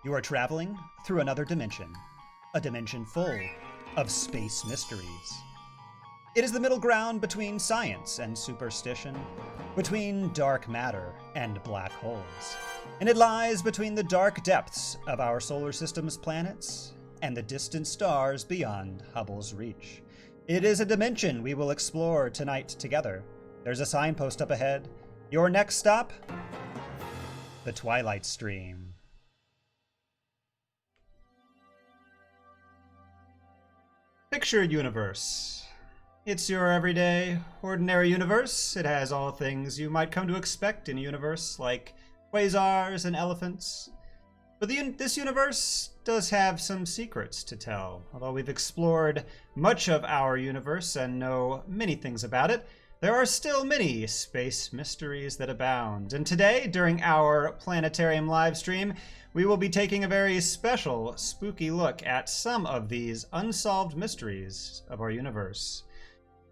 You are traveling through another dimension, a dimension full of space mysteries. It is the middle ground between science and superstition, between dark matter and black holes, and it lies between the dark depths of our solar system's planets and the distant stars beyond Hubble's reach. It is a dimension we will explore tonight together. There's a signpost up ahead. Your next stop, the Twilight Stream. Picture a universe. It's your everyday, ordinary universe. It has all things you might come to expect in a universe, like quasars and elephants. But this universe does have some secrets to tell. Although we've explored much of our universe and know many things about it, there are still many space mysteries that abound. And today, during our Planetarium live stream, we will be taking a very special, spooky look at some of these unsolved mysteries of our universe.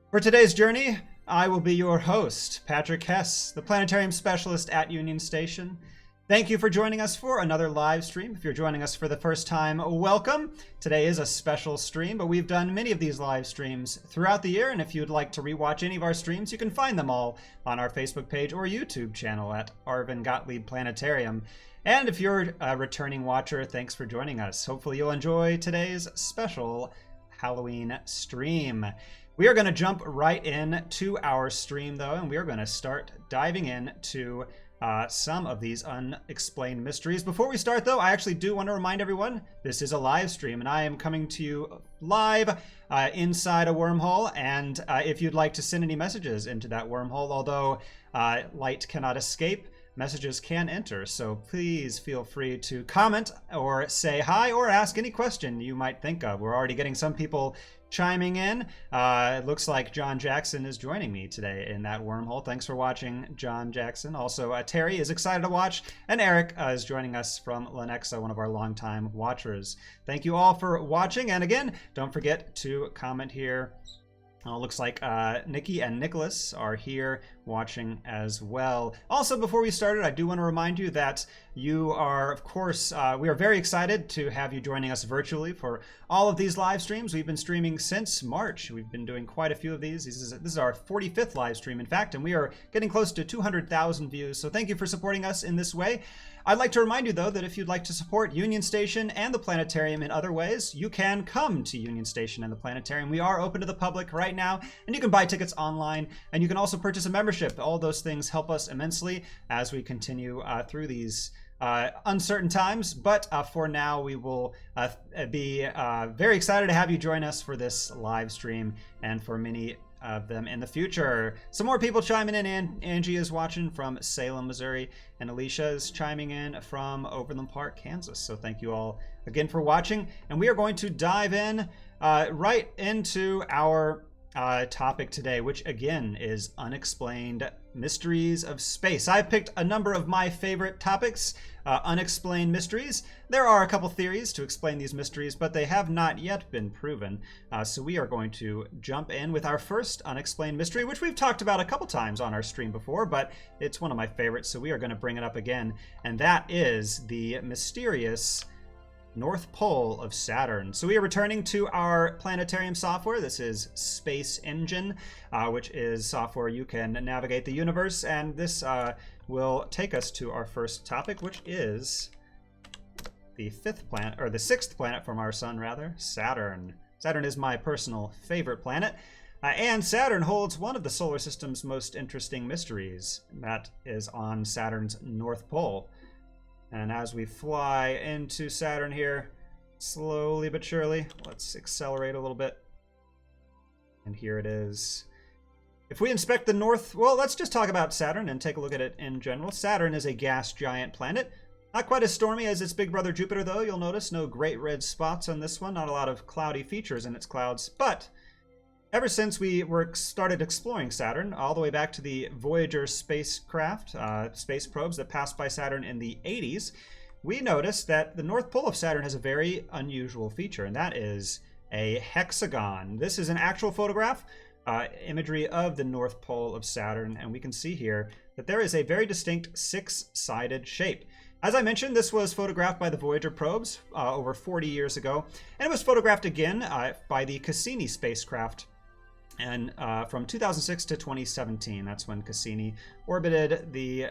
For today's journey, I will be your host, Patrick Hess, the Planetarium Specialist at Union Station. Thank you for joining us for another live stream. If you're joining us for the first time, welcome. Today is a special stream, but we've done many of these live streams throughout the year, and if you'd like to rewatch any of our streams, you can find them all on our Facebook page or YouTube channel at Arvin Gottlieb Planetarium. And if you're a returning watcher, thanks for joining us. Hopefully you'll enjoy today's special Halloween stream. We are going to jump right into our stream, though, and we are going to start diving into some of these unexplained mysteries. Before we start, though, I actually do want to remind everyone this is a live stream, and I am coming to you live inside a wormhole. And if you'd like to send any messages into that wormhole, although light cannot escape, messages can enter, so please feel free to comment or say hi or ask any question you might think of. We're already getting some people chiming in. It looks like John Jackson is joining me today in that wormhole. Thanks for watching, John Jackson. Also, Terry is excited to watch, and Eric is joining us from Lenexa, one of our longtime watchers. Thank you all for watching, and again, don't forget to comment here. Looks like Nikki and Nicholas are here watching as well. Also, before we started, I do want to remind you that you are, of course, we are very excited to have you joining us virtually for all of these live streams. We've been streaming since March. We've been doing quite a few of these. This is our 45th live stream, in fact, and we are getting close to 200,000 views. So thank you for supporting us in this way. I'd like to remind you, though, that if you'd like to support Union Station and the Planetarium in other ways, you can come to Union Station and the Planetarium. We are open to the public right now, and you can buy tickets online, and you can also purchase a membership. All those things help us immensely as we continue through these uncertain times. But for now, we will be very excited to have you join us for this live stream and for many of them in the future. Some more people chiming in. Angie is watching from Salem, Missouri, and Alicia is chiming in from Overland Park, Kansas. So thank you all again for watching, and we are going to dive in right into our topic today, which again is unexplained mysteries of space. I've picked a number of my favorite topics, unexplained mysteries. There are a couple theories to explain these mysteries, but they have not yet been proven. So we are going to jump in with our first unexplained mystery, which we've talked about a couple times on our stream before, but it's one of my favorites, so we are going to bring it up again. And that is the mysterious North Pole of Saturn. So we are returning to our Planetarium software. This is Space Engine, which is software you can navigate the universe, and this will take us to our first topic, which is the sixth planet from our sun, rather, Saturn. Saturn is my personal favorite planet, and Saturn holds one of the solar system's most interesting mysteries. That is on Saturn's North Pole. And as we fly into Saturn here, slowly but surely, let's accelerate a little bit. And here it is. If we inspect the north, well, let's just talk about Saturn and take a look at it in general. Saturn is a gas giant planet. Not quite as stormy as its big brother Jupiter, though. You'll notice no great red spots on this one. Not a lot of cloudy features in its clouds. But ever since we started exploring Saturn, all the way back to the Voyager spacecraft, space probes that passed by Saturn in the 80s, we noticed that the North Pole of Saturn has a very unusual feature, and that is a hexagon. This is an actual photograph, imagery of the North Pole of Saturn, and we can see here that there is a very distinct six-sided shape. As I mentioned, this was photographed by the Voyager probes over 40 years ago, and it was photographed again by the Cassini spacecraft. And from 2006 to 2017, that's when Cassini orbited the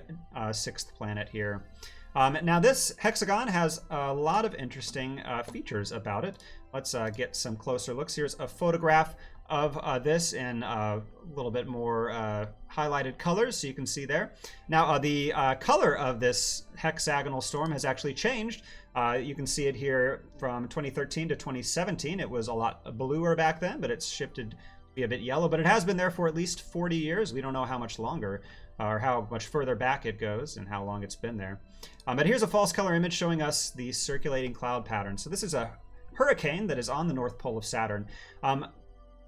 sixth planet here. Now this hexagon has a lot of interesting features about it. Let's get some closer looks. Here's a photograph of this in a little bit more highlighted colors, so you can see there. Now the color of this hexagonal storm has actually changed. You can see it here from 2013 to 2017. It was a lot bluer back then, but it's shifted to be a bit yellow. But it has been there for at least 40 years. We don't know how much longer or how much further back it goes and how long it's been there. But here's a false color image showing us the circulating cloud pattern. So this is a hurricane that is on the North Pole of Saturn.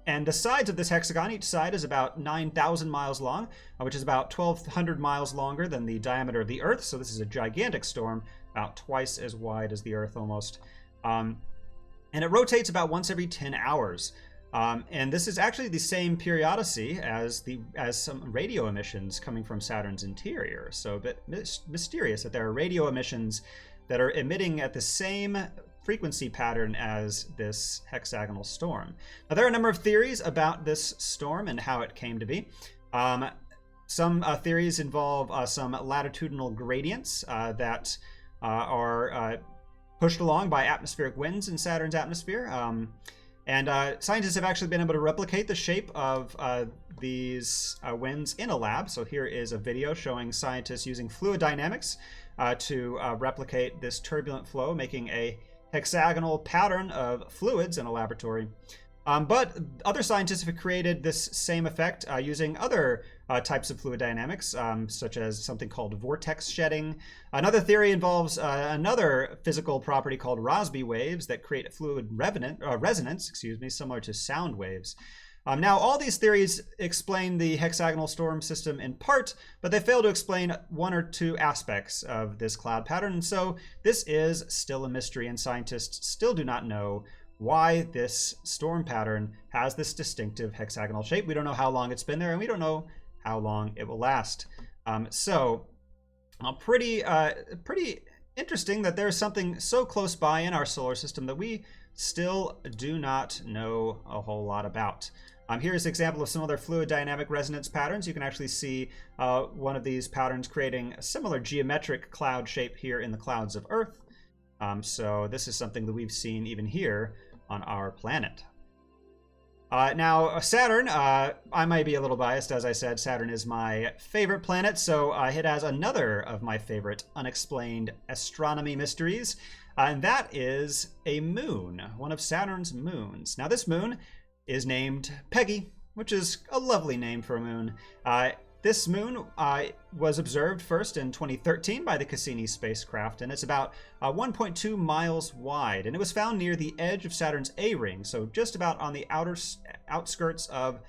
And the sides of this hexagon, each side is about 9,000 miles long, which is about 1,200 miles longer than the diameter of the Earth. So this is a gigantic storm, about twice as wide as the Earth almost. And it rotates about once every 10 hours. And this is actually the same periodicity as some radio emissions coming from Saturn's interior. So a bit mysterious that there are radio emissions that are emitting at the same frequency pattern as this hexagonal storm. Now, there are a number of theories about this storm and how it came to be. Some theories involve some latitudinal gradients that are pushed along by atmospheric winds in Saturn's atmosphere. And scientists have actually been able to replicate the shape of these winds in a lab. So here is a video showing scientists using fluid dynamics to replicate this turbulent flow, making a hexagonal pattern of fluids in a laboratory. But other scientists have created this same effect using other types of fluid dynamics, such as something called vortex shedding. Another theory involves another physical property called Rossby waves that create fluid resonance, similar to sound waves. Now, all these theories explain the hexagonal storm system in part, but they fail to explain one or two aspects of this cloud pattern. And so this is still a mystery, and scientists still do not know why this storm pattern has this distinctive hexagonal shape. We don't know how long it's been there, and we don't know how long it will last. Pretty interesting that there's something so close by in our solar system that we still do not know a whole lot about. Here's an example of some other fluid dynamic resonance patterns. You can actually see one of these patterns creating a similar geometric cloud shape here in the clouds of Earth. So this is something that we've seen even here on our planet. Now, Saturn, I might be a little biased. As I said, Saturn is my favorite planet, so it has another of my favorite unexplained astronomy mysteries, and that is a moon, one of Saturn's moons. Now, this moon is named Peggy, which is a lovely name for a moon. This moon was observed first in 2013 by the Cassini spacecraft, and it's about 1.2 miles wide, and it was found near the edge of Saturn's A ring, so just about on the outskirts of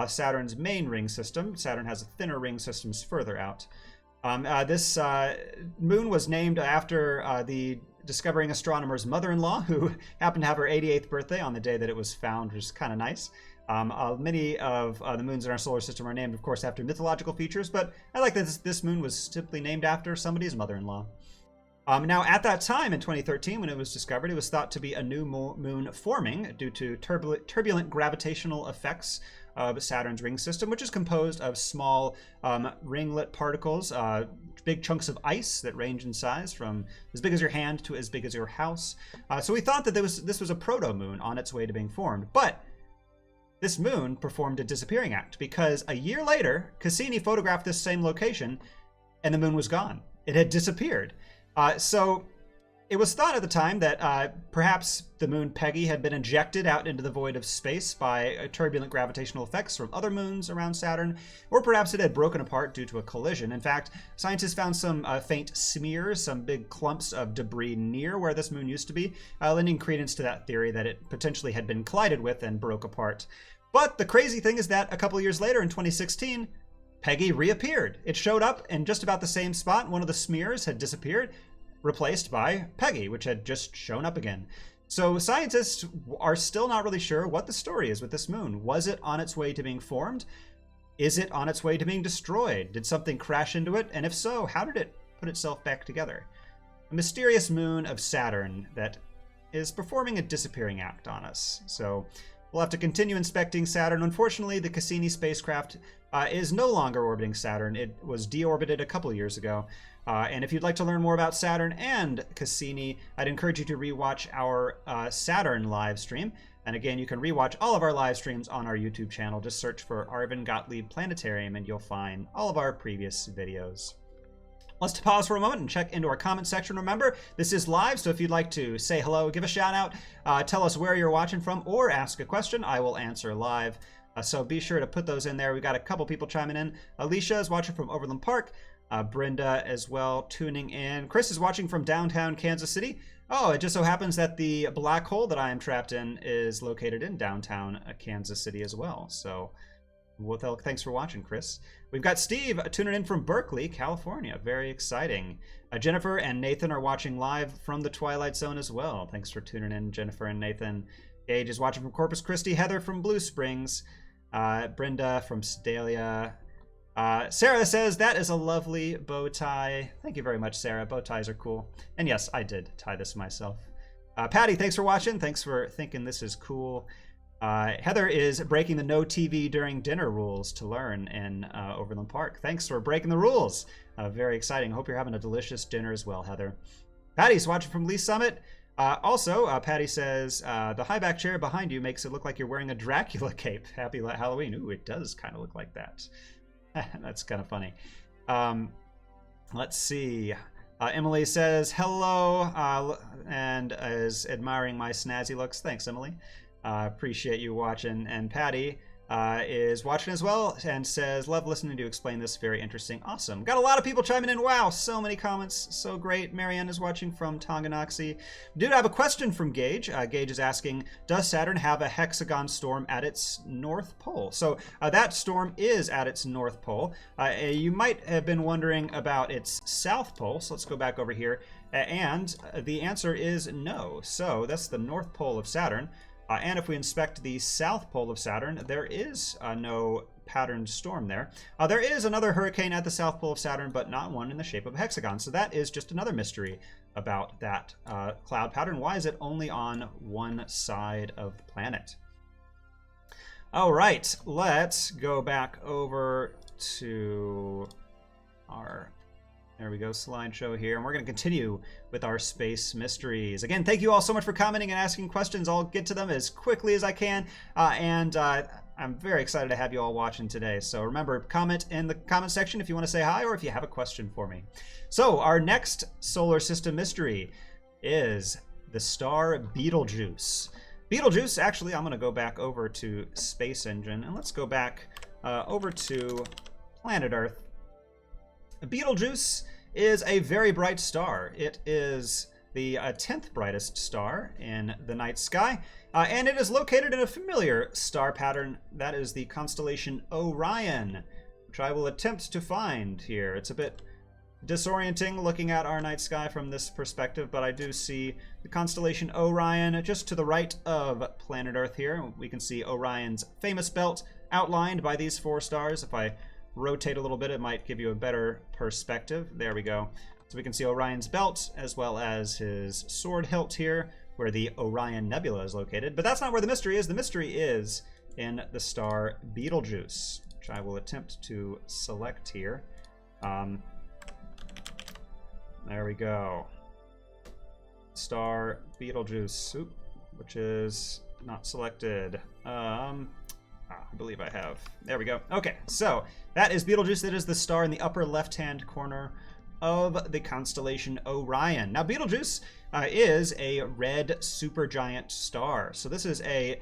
Saturn's main ring system. Saturn has thinner ring systems further out. This moon was named after the discovering astronomer's mother-in-law, who happened to have her 88th birthday on the day that it was found, which is kind of nice. Many of the moons in our solar system are named, of course, after mythological features, but I like that this moon was simply named after somebody's mother-in-law. Now, at that time in 2013, when it was discovered, it was thought to be a new moon forming due to turbulent gravitational effects of Saturn's ring system, which is composed of small ringlet particles, big chunks of ice that range in size from as big as your hand to as big as your house. So we thought that this was a proto-moon on its way to being formed. But this moon performed a disappearing act, because a year later, Cassini photographed this same location, and the moon was gone. It had disappeared. So it was thought at the time that perhaps the moon Peggy had been ejected out into the void of space by turbulent gravitational effects from other moons around Saturn, or perhaps it had broken apart due to a collision. In fact, scientists found some faint smears, some big clumps of debris near where this moon used to be, lending credence to that theory that it potentially had been collided with and broke apart. But the crazy thing is that a couple years later, in 2016, Peggy reappeared. It showed up in just about the same spot. One of the smears had disappeared, replaced by Peggy, which had just shown up again. So scientists are still not really sure what the story is with this moon. Was it on its way to being formed? Is it on its way to being destroyed? Did something crash into it? And if so, how did it put itself back together? a mysterious moon of Saturn that is performing a disappearing act on us. So we'll have to continue inspecting Saturn. Unfortunately, the Cassini spacecraft is no longer orbiting Saturn. It was deorbited a couple years ago. And if you'd like to learn more about Saturn and Cassini, I'd encourage you to rewatch our Saturn live stream. And again, you can rewatch all of our live streams on our YouTube channel. Just search for Arvin Gottlieb Planetarium and you'll find all of our previous videos. Let's pause for a moment and check into our comment section. Remember, this is live, so if you'd like to say hello, give a shout out, tell us where you're watching from, or ask a question, I will answer live. So be sure to put those in there. We've got a couple people chiming in. Alicia is watching from Overland Park. Brenda as well tuning in. Chris is watching from downtown Kansas City. Oh, it just so happens that the black hole that I am trapped in is located in downtown Kansas City as well. So well, thanks for watching, Chris. We've got Steve tuning in from Berkeley, California. Very exciting. Jennifer and Nathan are watching live from the Twilight Zone as well. Thanks for tuning in, Jennifer and Nathan. Gage is watching from Corpus Christi. Heather from Blue Springs. Brenda from Sedalia. Sarah says, that is a lovely bow tie. Thank you very much, Sarah. Bow ties are cool. And yes, I did tie this myself. Patty, thanks for watching. Thanks for thinking this is cool. Heather is breaking the no TV during dinner rules to learn in Overland Park. Thanks for breaking the rules. Very exciting. Hope you're having a delicious dinner as well, Heather. Patty's watching from Lee Summit. Also, Patty says, the high back chair behind you makes it look like you're wearing a Dracula cape. Happy Halloween. Ooh, it does kind of look like that. That's kind of funny. Let's see. Emily says, hello, and is admiring my snazzy looks. Thanks, Emily. Appreciate you watching. And Patty is watching as well and says, love listening to you explain this. Very interesting. Awesome. Got a lot of people chiming in. Wow, so many comments. So great. Marianne is watching from Tonganoxie. Did have a question from Gage. Gage is asking, does Saturn have a hexagon storm at its north pole? So that storm is at its north pole. You might have been wondering about its south pole. So let's go back over here. And the answer is no. So that's the north pole of Saturn. And if we inspect the south pole of Saturn, there is no patterned storm there. There is another hurricane at the south pole of Saturn, but not one in the shape of a hexagon. So that is just another mystery about that cloud pattern. Why is it only on one side of the planet? All right, let's go back over to our... There we go, slideshow here. And we're going to continue with our space mysteries. Again, thank you all so much for commenting and asking questions. I'll get to them as quickly as I can. I'm very excited to have you all watching today. So remember, comment in the comment section if you want to say hi or if you have a question for me. So our next solar system mystery is the star Betelgeuse. Betelgeuse, actually, I'm going to go back over to Space Engine. And let's go back over to Planet Earth. Betelgeuse is a very bright star. It is the 10th brightest star in the night sky, and it is located in a familiar star pattern. That is the constellation Orion, which I will attempt to find here. It's a bit disorienting looking at our night sky from this perspective, but I do see the constellation Orion just to the right of planet Earth here. We can see Orion's famous belt outlined by these 4 stars. If I rotate a little bit, it might give you a better perspective. There we go. So we can see Orion's belt as well as his sword hilt here, where the Orion Nebula is located. But that's not where the mystery is. The mystery is in the star Betelgeuse, which I will attempt to select here. There we go. Star Betelgeuse, which is not selected. I believe I have. There we go. Okay, so that is Betelgeuse. That is the star in the upper left-hand corner of the constellation Orion. Now, Betelgeuse is a red supergiant star. So this is a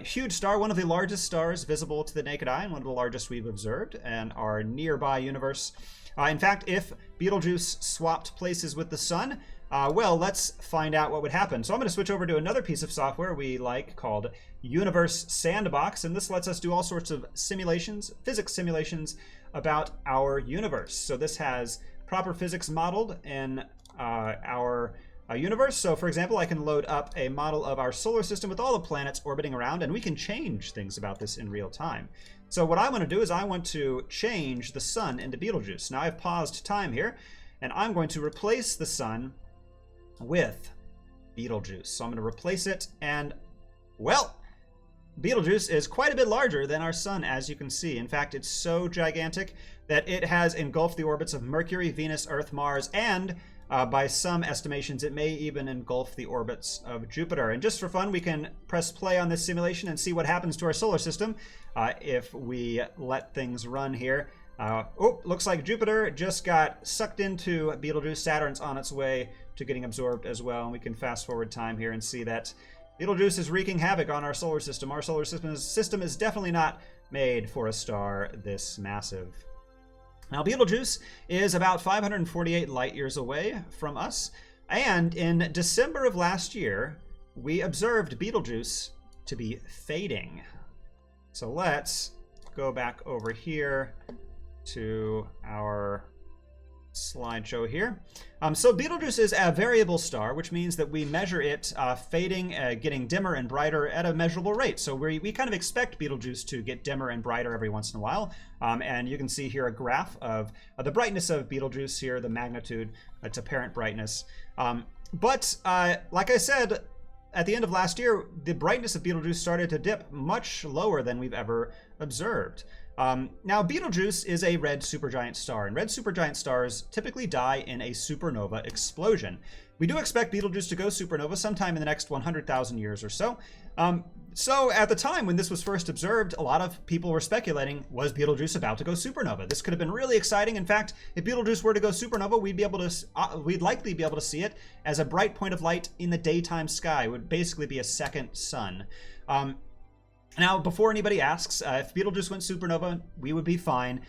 huge star, one of the largest stars visible to the naked eye, and one of the largest we've observed in our nearby universe. In fact, if Betelgeuse swapped places with the sun, well, let's find out what would happen. So I'm going to switch over to another piece of software we like called Universe Sandbox, and this lets us do all sorts of simulations, physics simulations about our universe. So this has proper physics modeled in our universe. So for example, I can load up a model of our solar system with all the planets orbiting around, and we can change things about this in real time. So what I want to do is I want to change the sun into Betelgeuse. Now I've paused time here, and I'm going to replace the sun with Betelgeuse. So I'm going to replace it, and, well, Betelgeuse is quite a bit larger than our sun, as you can see. In fact, it's so gigantic that it has engulfed the orbits of Mercury, Venus, Earth, Mars, and by some estimations, it may even engulf the orbits of Jupiter. And just for fun, we can press play on this simulation and see what happens to our solar system if we let things run here. Looks like Jupiter just got sucked into Betelgeuse. Saturn's on its way to getting absorbed as well. And we can fast forward time here and see that Betelgeuse is wreaking havoc on our solar system. Our solar system is definitely not made for a star this massive. Now, Betelgeuse is about 548 light years away from us, and in December of last year, we observed Betelgeuse to be fading. So let's go back over here to our slideshow here. So Betelgeuse is a variable star, which means that we measure it fading, getting dimmer and brighter at a measurable rate. So we kind of expect Betelgeuse to get dimmer and brighter every once in a while. And you can see here a graph of the brightness of Betelgeuse here, the magnitude, its apparent brightness. But like I said, at the end of last year, the brightness of Betelgeuse started to dip much lower than we've ever observed. Now, Betelgeuse is a red supergiant star, and red supergiant stars typically die in a supernova explosion. We do expect Betelgeuse to go supernova sometime in the next 100,000 years or so. So at the time when this was first observed, a lot of people were speculating, was Betelgeuse about to go supernova? This could have been really exciting. In fact, if Betelgeuse were to go supernova, we'd likely be able to see it as a bright point of light in the daytime sky. It would basically be a second sun. Now, before anybody asks, if Betelgeuse went supernova, we would be fine.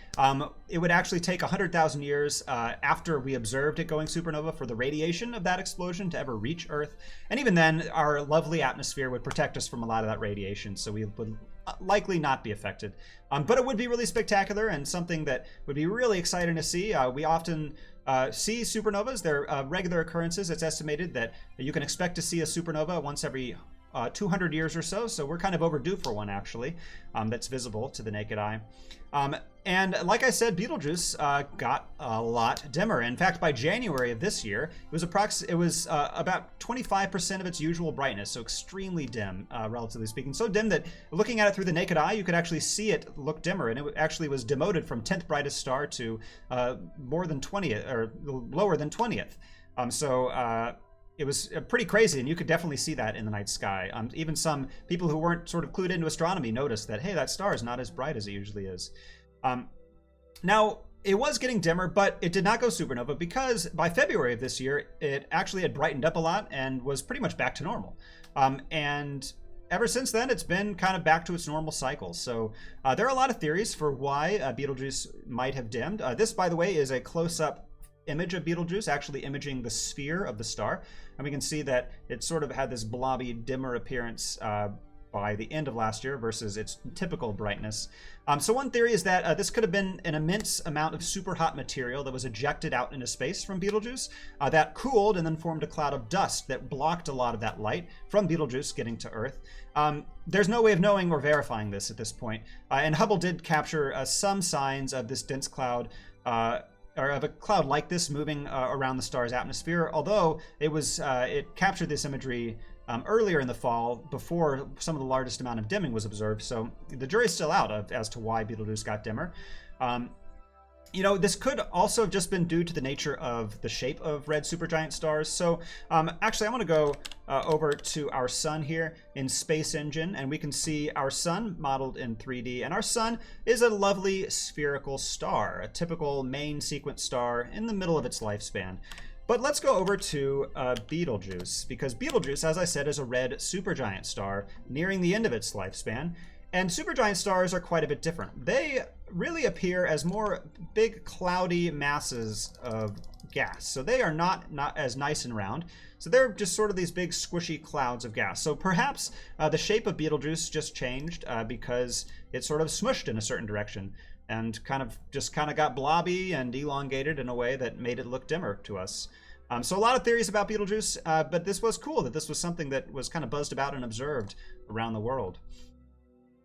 It would actually take 100,000 years after we observed it going supernova for the radiation of that explosion to ever reach Earth. And even then, our lovely atmosphere would protect us from a lot of that radiation, so we would likely not be affected. But it would be really spectacular and something that would be really exciting to see. We often see supernovas. They're regular occurrences. It's estimated that you can expect to see a supernova once every 200 years or so, so we're kind of overdue for one, actually, that's visible to the naked eye. And like I said, Betelgeuse got a lot dimmer. In fact, by January of this year, it was about 25% of its usual brightness, so extremely dim, relatively speaking. So dim that looking at it through the naked eye, you could actually see it look dimmer, and it actually was demoted from 10th brightest star to more than 20th, or lower than 20th. It was pretty crazy, and you could definitely see that in the night sky. Even some people who weren't sort of clued into astronomy noticed that, hey, that star is not as bright as it usually is. Now, it was getting dimmer, but it did not go supernova because by February of this year, it actually had brightened up a lot and was pretty much back to normal. And ever since then, it's been kind of back to its normal cycle. So there are a lot of theories for why Betelgeuse might have dimmed. This, by the way, is a close-up image of Betelgeuse, actually imaging the sphere of the star. And we can see that it sort of had this blobby, dimmer appearance by the end of last year versus its typical brightness. So one theory is that this could have been an immense amount of super hot material that was ejected out into space from Betelgeuse that cooled and then formed a cloud of dust that blocked a lot of that light from Betelgeuse getting to Earth. There's no way of knowing or verifying this at this point. And Hubble did capture some signs of this dense cloud or of a cloud like this moving around the star's atmosphere, although it captured this imagery earlier in the fall before some of the largest amount of dimming was observed. So the jury's still out as to why Betelgeuse got dimmer. You know, this could also have just been due to the nature of the shape of red supergiant stars. So actually, I want to go over to our sun here in Space Engine, and we can see our sun modeled in 3D. And our sun is a lovely spherical star, a typical main sequence star in the middle of its lifespan. But let's go over to Betelgeuse, because Betelgeuse, as I said, is a red supergiant star nearing the end of its lifespan. And supergiant stars are quite a bit different. They really appear as more big cloudy masses of gas. So they are not as nice and round. So they're just sort of these big squishy clouds of gas. So perhaps the shape of Betelgeuse just changed because it sort of smushed in a certain direction and kind of got blobby and elongated in a way that made it look dimmer to us. So a lot of theories about Betelgeuse, but this was cool that this was something that was kind of buzzed about and observed around the world.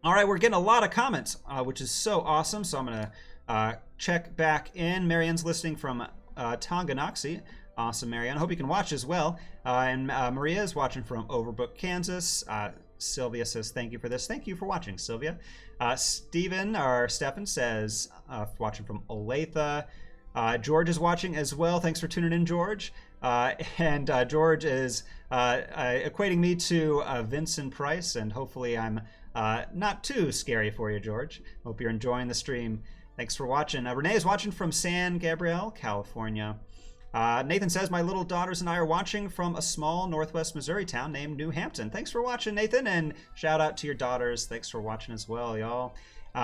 All right, we're getting a lot of comments, which is so awesome. So I'm going to check back in. Marianne's listening from Tonganoxie. Awesome, Marianne. I hope you can watch as well. And Maria is watching from Overbrook, Kansas. Sylvia says, thank you for this. Thank you for watching, Sylvia. Stefan says, watching from Olathe. George is watching as well. Thanks for tuning in, George. And George is equating me to Vincent Price, and hopefully I'm not too scary for you, George. Hope you're enjoying the stream. Thanks for watching. Renee is watching from San Gabriel, California. Nathan says, my little daughters and I are watching from a small northwest Missouri town named New Hampton. Thanks for watching, Nathan, and shout out to your daughters. Thanks for watching as well, y'all.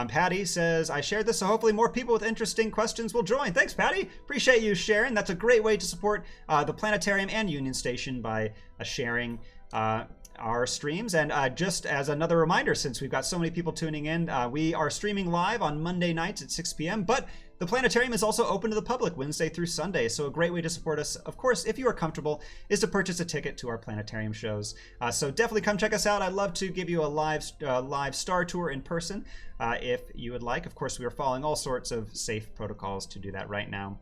Patty says, I shared this, so hopefully more people with interesting questions will join. Thanks, Patty. Appreciate you sharing. That's a great way to support the Planetarium and Union Station by sharing our streams. And just as another reminder, since we've got so many people tuning in, we are streaming live on Monday nights at 6 p.m., but the Planetarium is also open to the public Wednesday through Sunday, so a great way to support us, of course, if you are comfortable, is to purchase a ticket to our Planetarium shows. So definitely come check us out. I'd love to give you a live star tour in person if you would like. Of course, we are following all sorts of safe protocols to do that right now.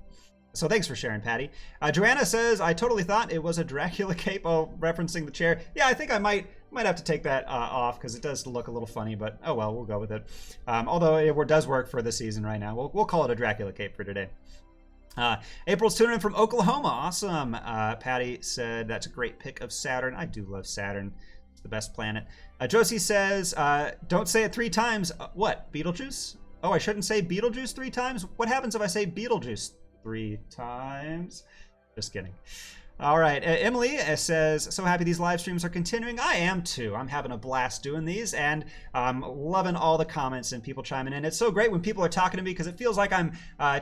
So thanks for sharing, Patty. Joanna says, I totally thought it was a Dracula cape. Oh, referencing the chair. Yeah, I think I might have to take that off because it does look a little funny, but oh well, we'll go with it. Although it does work for the season right now. We'll call it a Dracula cape for today. April's tuning in from Oklahoma. Awesome. Patty said, that's a great pick of Saturn. I do love Saturn. It's the best planet. Josie says, don't say it 3 times. What? Beetlejuice? Oh, I shouldn't say Beetlejuice 3 times? What happens if I say Beetlejuice 3 times? Just kidding. All right, Emily says, so happy these live streams are continuing. I am too. I'm having a blast doing these, and I'm loving all the comments and people chiming in. It's so great when people are talking to me because it feels like I'm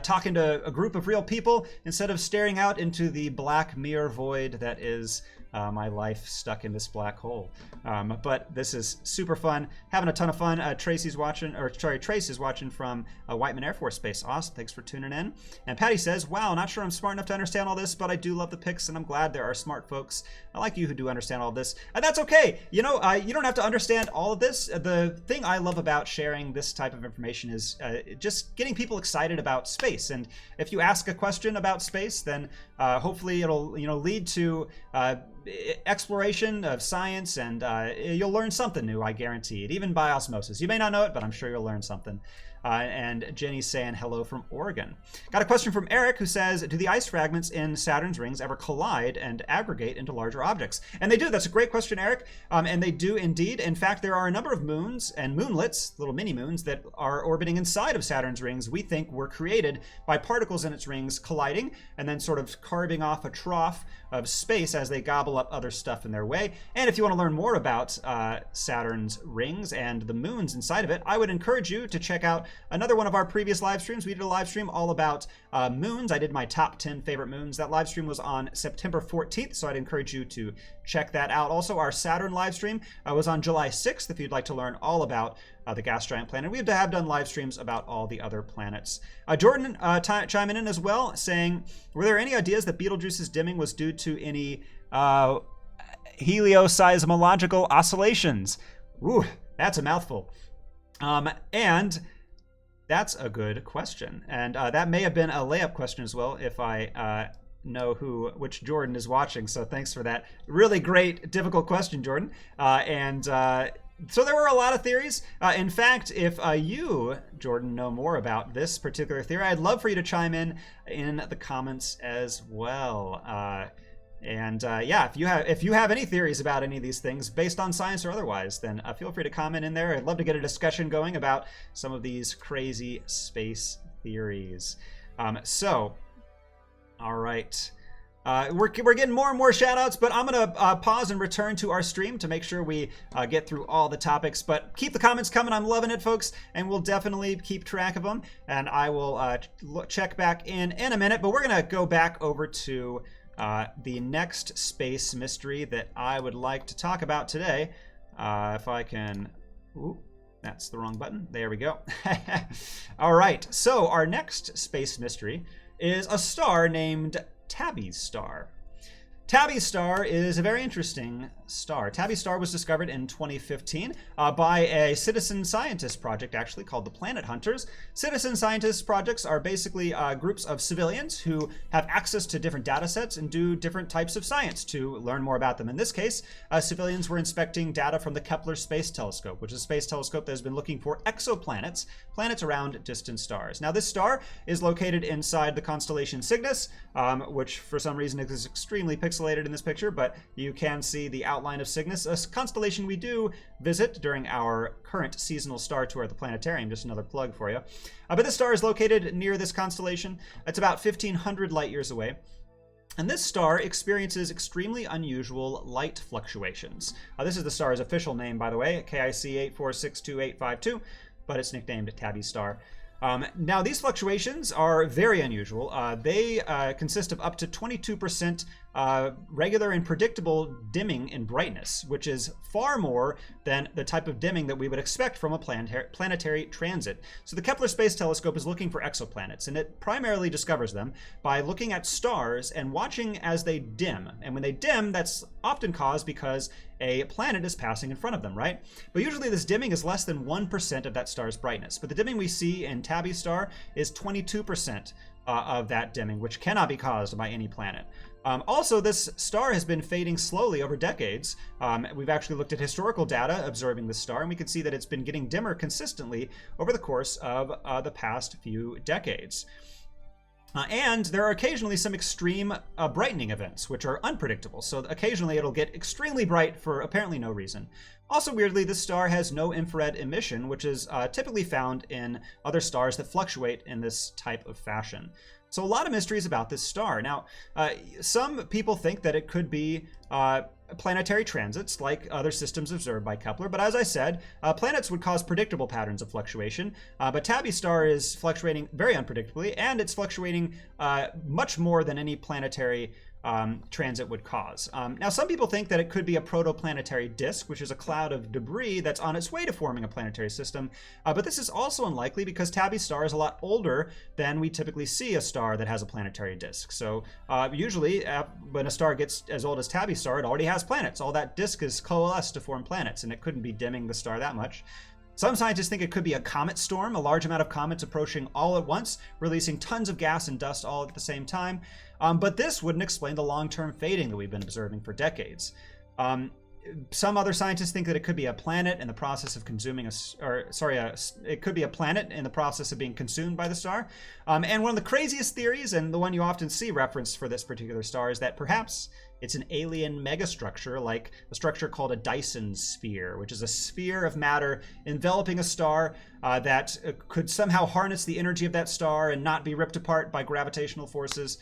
talking to a group of real people instead of staring out into the black mirror void that is my life stuck in this black hole. But this is super fun, having a ton of fun. Trace is watching from Whiteman Air Force Base. Awesome, thanks for tuning in. And Patty says, wow, not sure I'm smart enough to understand all this, but I do love the picks, and I'm glad there are smart folks like you who do understand all this. And that's okay. You know, you don't have to understand all of this. The thing I love about sharing this type of information is just getting people excited about space. And if you ask a question about space, then hopefully it'll lead to exploration of science, and you'll learn something new, I guarantee it, even by osmosis. You may not know it, but I'm sure you'll learn something. And Jenny's saying hello from Oregon. Got a question from Eric who says, do the ice fragments in Saturn's rings ever collide and aggregate into larger objects? And they do. That's a great question, Eric. And they do indeed. In fact, there are a number of moons and moonlets, little mini moons, that are orbiting inside of Saturn's rings we think were created by particles in its rings colliding and then sort of carving off a trough of space as they gobble up other stuff in their way. And if you want to learn more about Saturn's rings and the moons inside of it, I would encourage you to check out another one of our previous live streams. We did a live stream all about moons. I did my top 10 favorite moons. That live stream was on September 14th, so I'd encourage you to check that out. Also, our Saturn live stream was on July 6th, if you'd like to learn all about the gas giant planet. We have done live streams about all the other planets. Jordan chiming in as well, saying, were there any ideas that Betelgeuse's dimming was due to any helioseismological oscillations? Ooh, that's a mouthful. And that's a good question. And that may have been a layup question as well, if I know which Jordan is watching. So thanks for that really great, difficult question, Jordan. So there were a lot of theories. In fact, if you, Jordan, know more about this particular theory, I'd love for you to chime in the comments as well. Yeah, if you have any theories about any of these things, based on science or otherwise, then feel free to comment in there. I'd love to get a discussion going about some of these crazy space theories. All right. We're getting more and more shout outs, but I'm going to pause and return to our stream to make sure we get through all the topics. But keep the comments coming. I'm loving it, folks, and we'll definitely keep track of them. And I will check back in a minute, but we're going to go back over to the next space mystery that I would like to talk about today. If I can... Ooh, that's the wrong button. There we go. All right, so our next space mystery is a star named Tabby's star. Tabby star is a very interesting star. Tabby star was discovered in 2015 by a citizen scientist project, actually, called the Planet Hunters. Citizen scientist projects are basically groups of civilians who have access to different data sets and do different types of science to learn more about them. In this case, civilians were inspecting data from the Kepler Space Telescope, which is a space telescope that has been looking for exoplanets, planets around distant stars. Now, this star is located inside the constellation Cygnus, which for some reason is extremely pixelated in this picture, but you can see the outline of Cygnus, a constellation we do visit during our current seasonal star tour at the Planetarium. Just another plug for you. But this star is located near this constellation. It's about 1,500 light years away. And this star experiences extremely unusual light fluctuations. This is the star's official name, by the way, KIC 8462852, but it's nicknamed Tabby star. Now, these fluctuations are very unusual. They consist of up to 22% regular and predictable dimming in brightness, which is far more than the type of dimming that we would expect from a planetary transit. So the Kepler Space Telescope is looking for exoplanets, and it primarily discovers them by looking at stars and watching as they dim. And when they dim, that's often caused because a planet is passing in front of them, right? But usually this dimming is less than 1% of that star's brightness. But the dimming we see in Tabby star is 22% of that dimming, which cannot be caused by any planet. Also, this star has been fading slowly over decades. We've actually looked at historical data observing this star, and we can see that it's been getting dimmer consistently over the course of the past few decades. And there are occasionally some extreme brightening events, which are unpredictable. So occasionally it'll get extremely bright for apparently no reason. Also, weirdly, this star has no infrared emission, which is typically found in other stars that fluctuate in this type of fashion. So a lot of mysteries about this star. Now, some people think that it could be planetary transits like other systems observed by Kepler. But as I said, planets would cause predictable patterns of fluctuation. But Tabby star is fluctuating very unpredictably, and it's fluctuating much more than any planetary transit would cause. Now, some people think that it could be a protoplanetary disk, which is a cloud of debris that's on its way to forming a planetary system. But this is also unlikely because Tabby star is a lot older than we typically see a star that has a planetary disk. So usually when a star gets as old as Tabby star, it already has planets. All that disk is coalesced to form planets, and it couldn't be dimming the star that much. Some scientists think it could be a comet storm, a large amount of comets approaching all at once, releasing tons of gas and dust all at the same time. But this wouldn't explain the long-term fading that we've been observing for decades. Some other scientists think that it could be a planet in the process of consuming it could be a planet in the process of being consumed by the star. And one of the craziest theories, and the one you often see referenced for this particular star, is that perhaps it's an alien megastructure, like a structure called a Dyson sphere, which is a sphere of matter enveloping a star that could somehow harness the energy of that star and not be ripped apart by gravitational forces.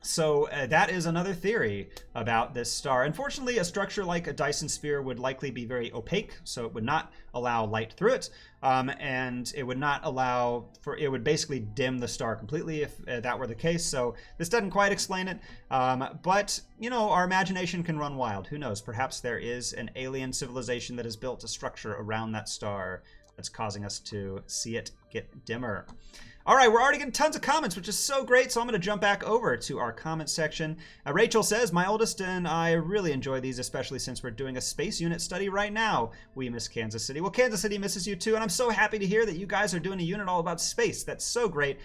So that is another theory about this star. Unfortunately, a structure like a Dyson sphere would likely be very opaque, so it would not allow light through it, and it would not allow for, it would basically dim the star completely if that were the case. So this doesn't quite explain it, but you know, our imagination can run wild. Who knows? Perhaps there is an alien civilization that has built a structure around that star that's causing us to see it get dimmer. All right, we're already getting tons of comments, which is so great, so I'm going to jump back over to our comment section. Rachel says, my oldest and I really enjoy these, especially since we're doing a space unit study right now. We miss Kansas City. Well, Kansas City misses you too, and I'm so happy to hear that you guys are doing a unit all about space. That's so great.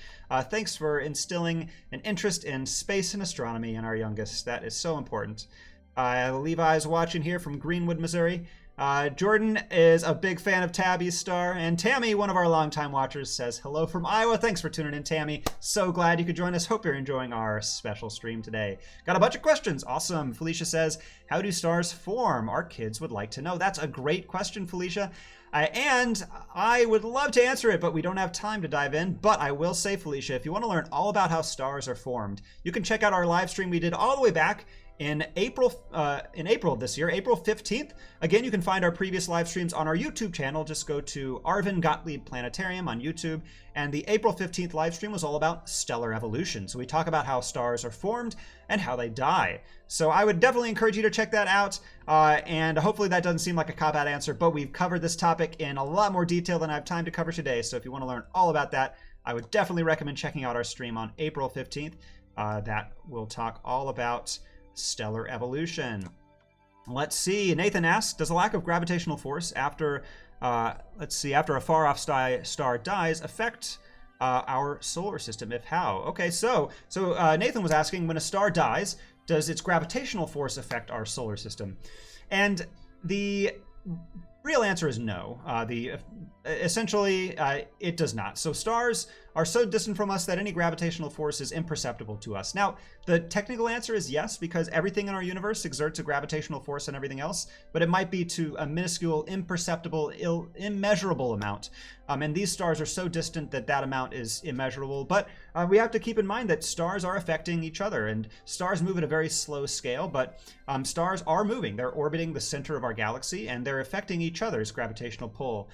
Thanks for instilling an interest in space and astronomy in our youngest. That is so important. Levi's watching here from Greenwood, Missouri. Jordan is a big fan of Tabby's star, and Tammy, one of our longtime watchers, says hello from Iowa. Thanks for tuning in, Tammy. So glad you could join us. Hope you're enjoying our special stream today. Got a bunch of questions. Awesome. Felicia says, how do stars form? Our kids would like to know. That's a great question, Felicia. And I would love to answer it, but we don't have time to dive in. But I will say, Felicia, if you want to learn all about how stars are formed, you can check out our live stream we did all the way back in April of this year, April 15th. Again, you can find our previous live streams on our YouTube channel. Just go to Arvin Gottlieb Planetarium on YouTube. And the April 15th live stream was all about stellar evolution. So we talk about how stars are formed and how they die. So I would definitely encourage you to check that out. And hopefully that doesn't seem like a cop-out answer, but we've covered this topic in a lot more detail than I have time to cover today. So if you want to learn all about that, I would definitely recommend checking out our stream on April 15th. that will talk all about stellar evolution. Let's see. Nathan asks, does a lack of gravitational force after, after a far-off star dies affect our solar system? If how? Okay, so Nathan was asking, when a star dies, does its gravitational force affect our solar system? And the real answer is no. Essentially, it does not. So stars are so distant from us that any gravitational force is imperceptible to us. Now, the technical answer is yes, because everything in our universe exerts a gravitational force on everything else, but it might be to a minuscule, imperceptible, immeasurable amount. And these stars are so distant that that amount is immeasurable. But we have to keep in mind that stars are affecting each other, and stars move at a very slow scale, but stars are moving. They're orbiting the center of our galaxy, and they're affecting each other's gravitational pull.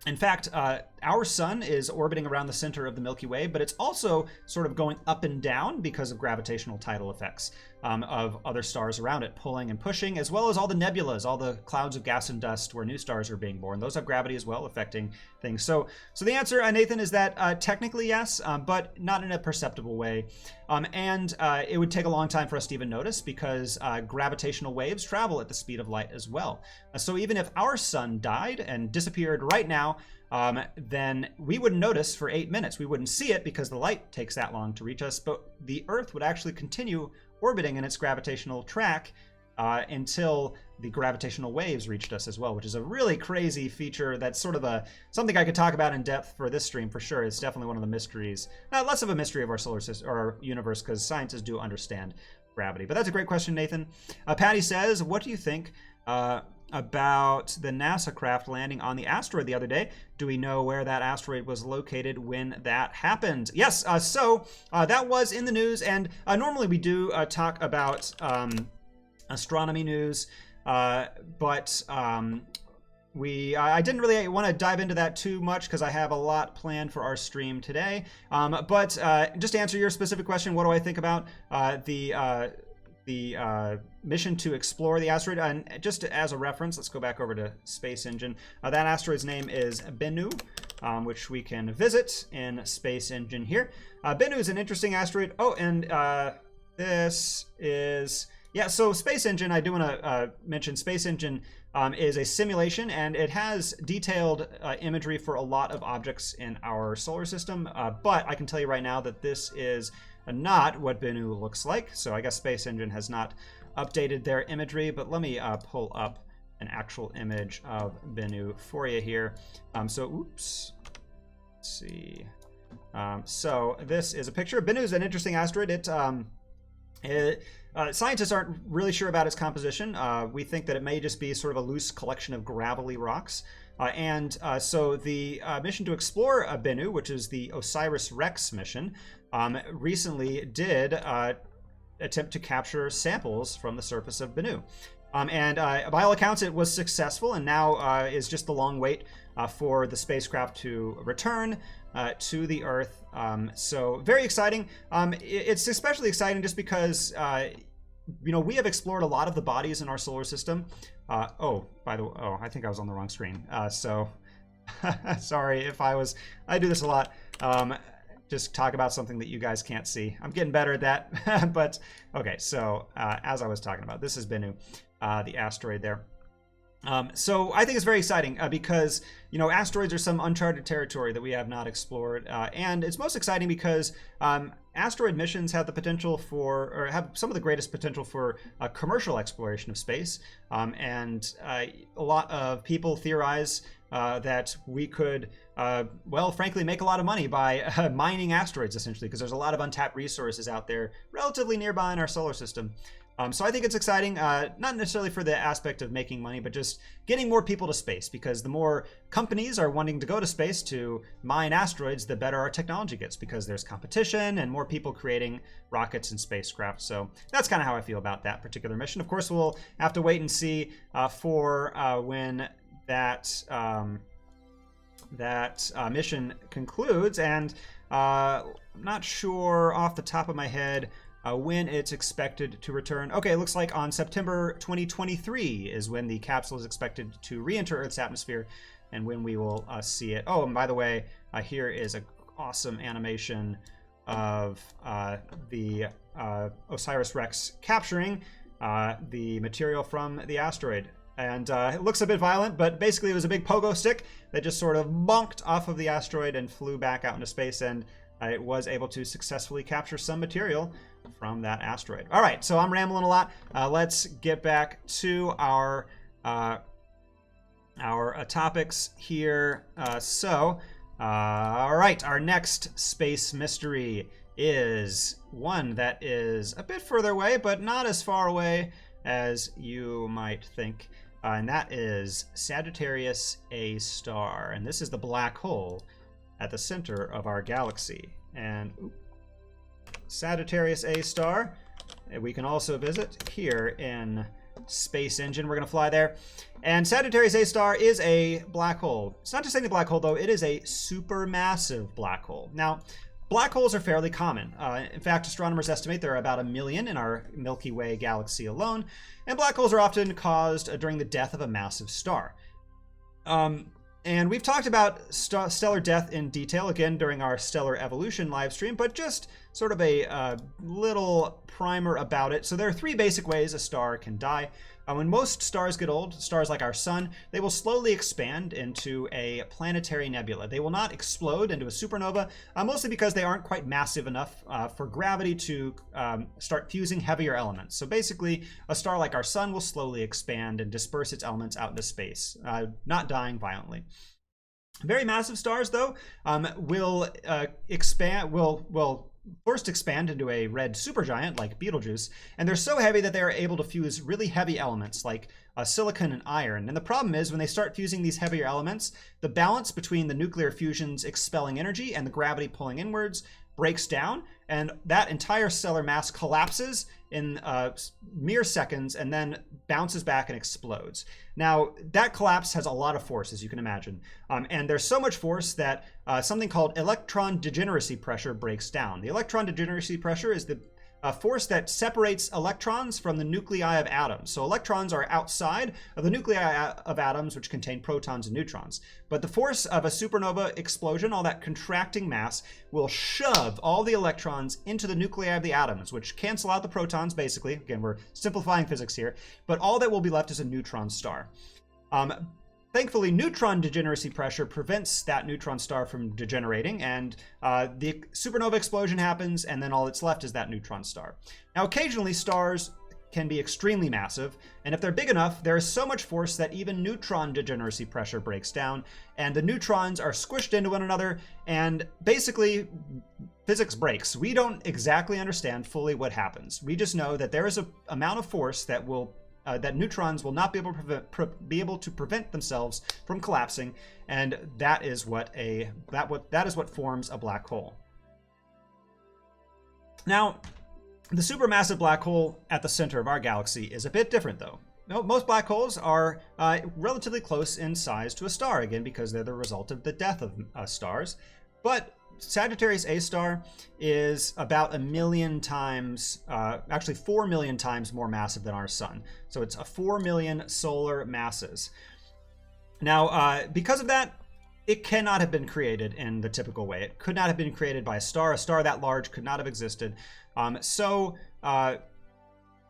In fact, our sun is orbiting around the center of the Milky Way, but it's also sort of going up and down because of gravitational tidal effects of other stars around it, pulling and pushing, as well as all the nebulas, all the clouds of gas and dust where new stars are being born. Those have gravity as well, affecting things. So the answer, Nathan, is that technically yes, but not in a perceptible way. And it would take a long time for us to even notice, because gravitational waves travel at the speed of light as well. So even if our sun died and disappeared right now, then we wouldn't notice for 8 minutes. We wouldn't see it because the light takes that long to reach us, but the Earth would actually continue orbiting in its gravitational track until the gravitational waves reached us as well, which is a really crazy feature. That's sort of something I could talk about in depth for this stream for sure. It's definitely one of the mysteries, less of a mystery of our solar system or our universe, because scientists do understand gravity. But that's a great question, Nathan. Patty says, what do you think about the NASA craft landing on the asteroid the other day? Do we know where that asteroid was located when that happened? Yes, so that was in the news, and normally we do talk about astronomy news, but I didn't really want to dive into that too much because I have a lot planned for our stream today. But just to answer your specific question, what do I think about the mission to explore the asteroid? And just as a reference, let's go back over to Space Engine. That asteroid's name is Bennu, which we can visit in Space Engine here. Bennu is an interesting asteroid. Oh, and this is... Yeah, so Space Engine, I do want to mention Space Engine is a simulation, and it has detailed imagery for a lot of objects in our solar system, but I can tell you right now that this is not what Bennu looks like. So I guess Space Engine has not updated their imagery, but let me pull up an actual image of Bennu for you here. Oops, let's see. So this is a picture. Bennu is an interesting asteroid. Scientists aren't really sure about its composition. We think that it may just be sort of a loose collection of gravelly rocks. So the mission to explore Bennu, which is the OSIRIS-REx mission, recently did attempt to capture samples from the surface of Bennu. By all accounts, it was successful, and now is just the long wait for the spacecraft to return to the Earth. So very exciting. It's especially exciting just because we have explored a lot of the bodies in our solar system. I think I was on the wrong screen. So sorry if I do this a lot. Just talk about something that you guys can't see. I'm getting better at that. But okay, so as I was talking about, this is Bennu, the asteroid there. So I think it's very exciting because, asteroids are some uncharted territory that we have not explored. And it's most exciting because asteroid missions have the potential or have some of the greatest potential for commercial exploration of space. And a lot of people theorize that we could, frankly, make a lot of money by mining asteroids, essentially, because there's a lot of untapped resources out there relatively nearby in our solar system. So I think it's exciting, not necessarily for the aspect of making money, but just getting more people to space, because the more companies are wanting to go to space to mine asteroids, the better our technology gets, because there's competition and more people creating rockets and spacecraft. So that's kind of how I feel about that particular mission. Of course, we'll have to wait and see for when that mission concludes, and I'm not sure off the top of my head when it's expected to return. Okay, it looks like on September 2023 is when the capsule is expected to re-enter Earth's atmosphere, and when we will see it. Oh, and by the way, here is an awesome animation of the OSIRIS-REx capturing the material from the asteroid. And it looks a bit violent, but basically it was a big pogo stick that just sort of bonked off of the asteroid and flew back out into space, and it was able to successfully capture some material from that asteroid. All right, so I'm rambling a lot. Let's get back to our topics here. All right, our next space mystery is one that is a bit further away, but not as far away as you might think. And that is Sagittarius A star. And this is the black hole at the center of our galaxy. And Sagittarius A star, we can also visit here in Space Engine. We're going to fly there. And Sagittarius A star is a black hole. It's not just any black hole, though. It is a supermassive black hole. Now, black holes are fairly common. In fact, astronomers estimate there are about 1 million in our Milky Way galaxy alone. And black holes are often caused during the death of a massive star. And we've talked about stellar death in detail, again, during our stellar evolution live stream, but just sort of a little primer about it. So there are 3 basic ways a star can die. When most stars get old, stars like our sun, they will slowly expand into a planetary nebula. They will not explode into a supernova, mostly because they aren't quite massive enough for gravity to start fusing heavier elements. So basically, a star like our sun will slowly expand and disperse its elements out into space, not dying violently. Very massive stars, though, will first expand into a red supergiant like Betelgeuse, and they're so heavy that they are able to fuse really heavy elements like silicon and iron. And the problem is, when they start fusing these heavier elements, the balance between the nuclear fusions expelling energy and the gravity pulling inwards breaks down, and that entire stellar mass collapses in mere seconds and then bounces back and explodes. Now, that collapse has a lot of force, as you can imagine. And there's so much force that something called electron degeneracy pressure breaks down. The electron degeneracy pressure is the force that separates electrons from the nuclei of atoms. So electrons are outside of the nuclei of atoms, which contain protons and neutrons. But the force of a supernova explosion, all that contracting mass, will shove all the electrons into the nuclei of the atoms, which cancel out the protons, basically. Again, we're simplifying physics here. But all that will be left is a neutron star. Thankfully, neutron degeneracy pressure prevents that neutron star from degenerating, and the supernova explosion happens, and then all that's left is that neutron star. Now, occasionally, stars can be extremely massive, and if they're big enough, there is so much force that even neutron degeneracy pressure breaks down, and the neutrons are squished into one another, and basically, physics breaks. We don't exactly understand fully what happens. We just know that there is an amount of force that will that neutrons will not be able to prevent themselves from collapsing, and that is what forms a black hole. Now, the supermassive black hole at the center of our galaxy is a bit different, though. Most black holes are relatively close in size to a star, again, because they're the result of the death of stars. But Sagittarius A star is about 1 million times, actually 4 million times more massive than our sun. So it's a 4 million solar masses. Now, because of that, it cannot have been created in the typical way. It could not have been created by a star. A star that large could not have existed.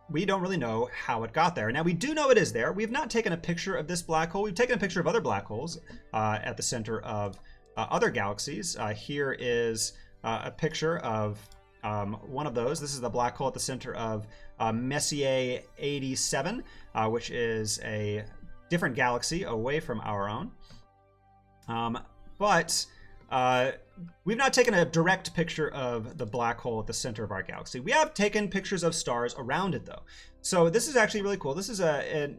We don't really know how it got there. Now, we do know it is there. We have not taken a picture of this black hole. We've taken a picture of other black holes at the center of other galaxies. Here is a picture of one of those. This is the black hole at the center of Messier 87, which is a different galaxy away from our own. But we've not taken a direct picture of the black hole at the center of our galaxy. We have taken pictures of stars around it, though. So this is actually really cool. This is a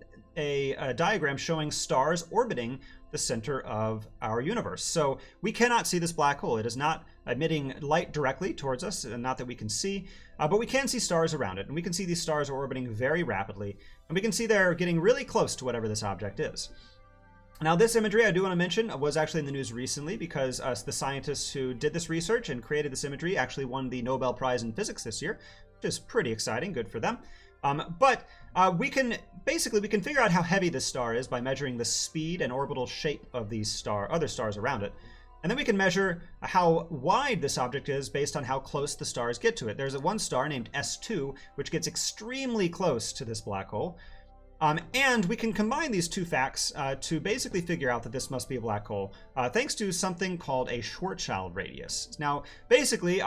diagram showing stars orbiting the center of our universe. So we cannot see this black hole. It is not emitting light directly towards us, and not that we can see, but we can see stars around it, and we can see these stars are orbiting very rapidly, and we can see they're getting really close to whatever this object is. Now, this imagery I do want to mention was actually in the news recently, because the scientists who did this research and created this imagery actually won the Nobel Prize in Physics this year, which is pretty exciting. Good for them. But we can figure out how heavy this star is by measuring the speed and orbital shape of these other stars around it. And then we can measure how wide this object is based on how close the stars get to it. There's one star named S2, which gets extremely close to this black hole. And we can combine these two facts to basically figure out that this must be a black hole, thanks to something called a Schwarzschild radius. Now, basically,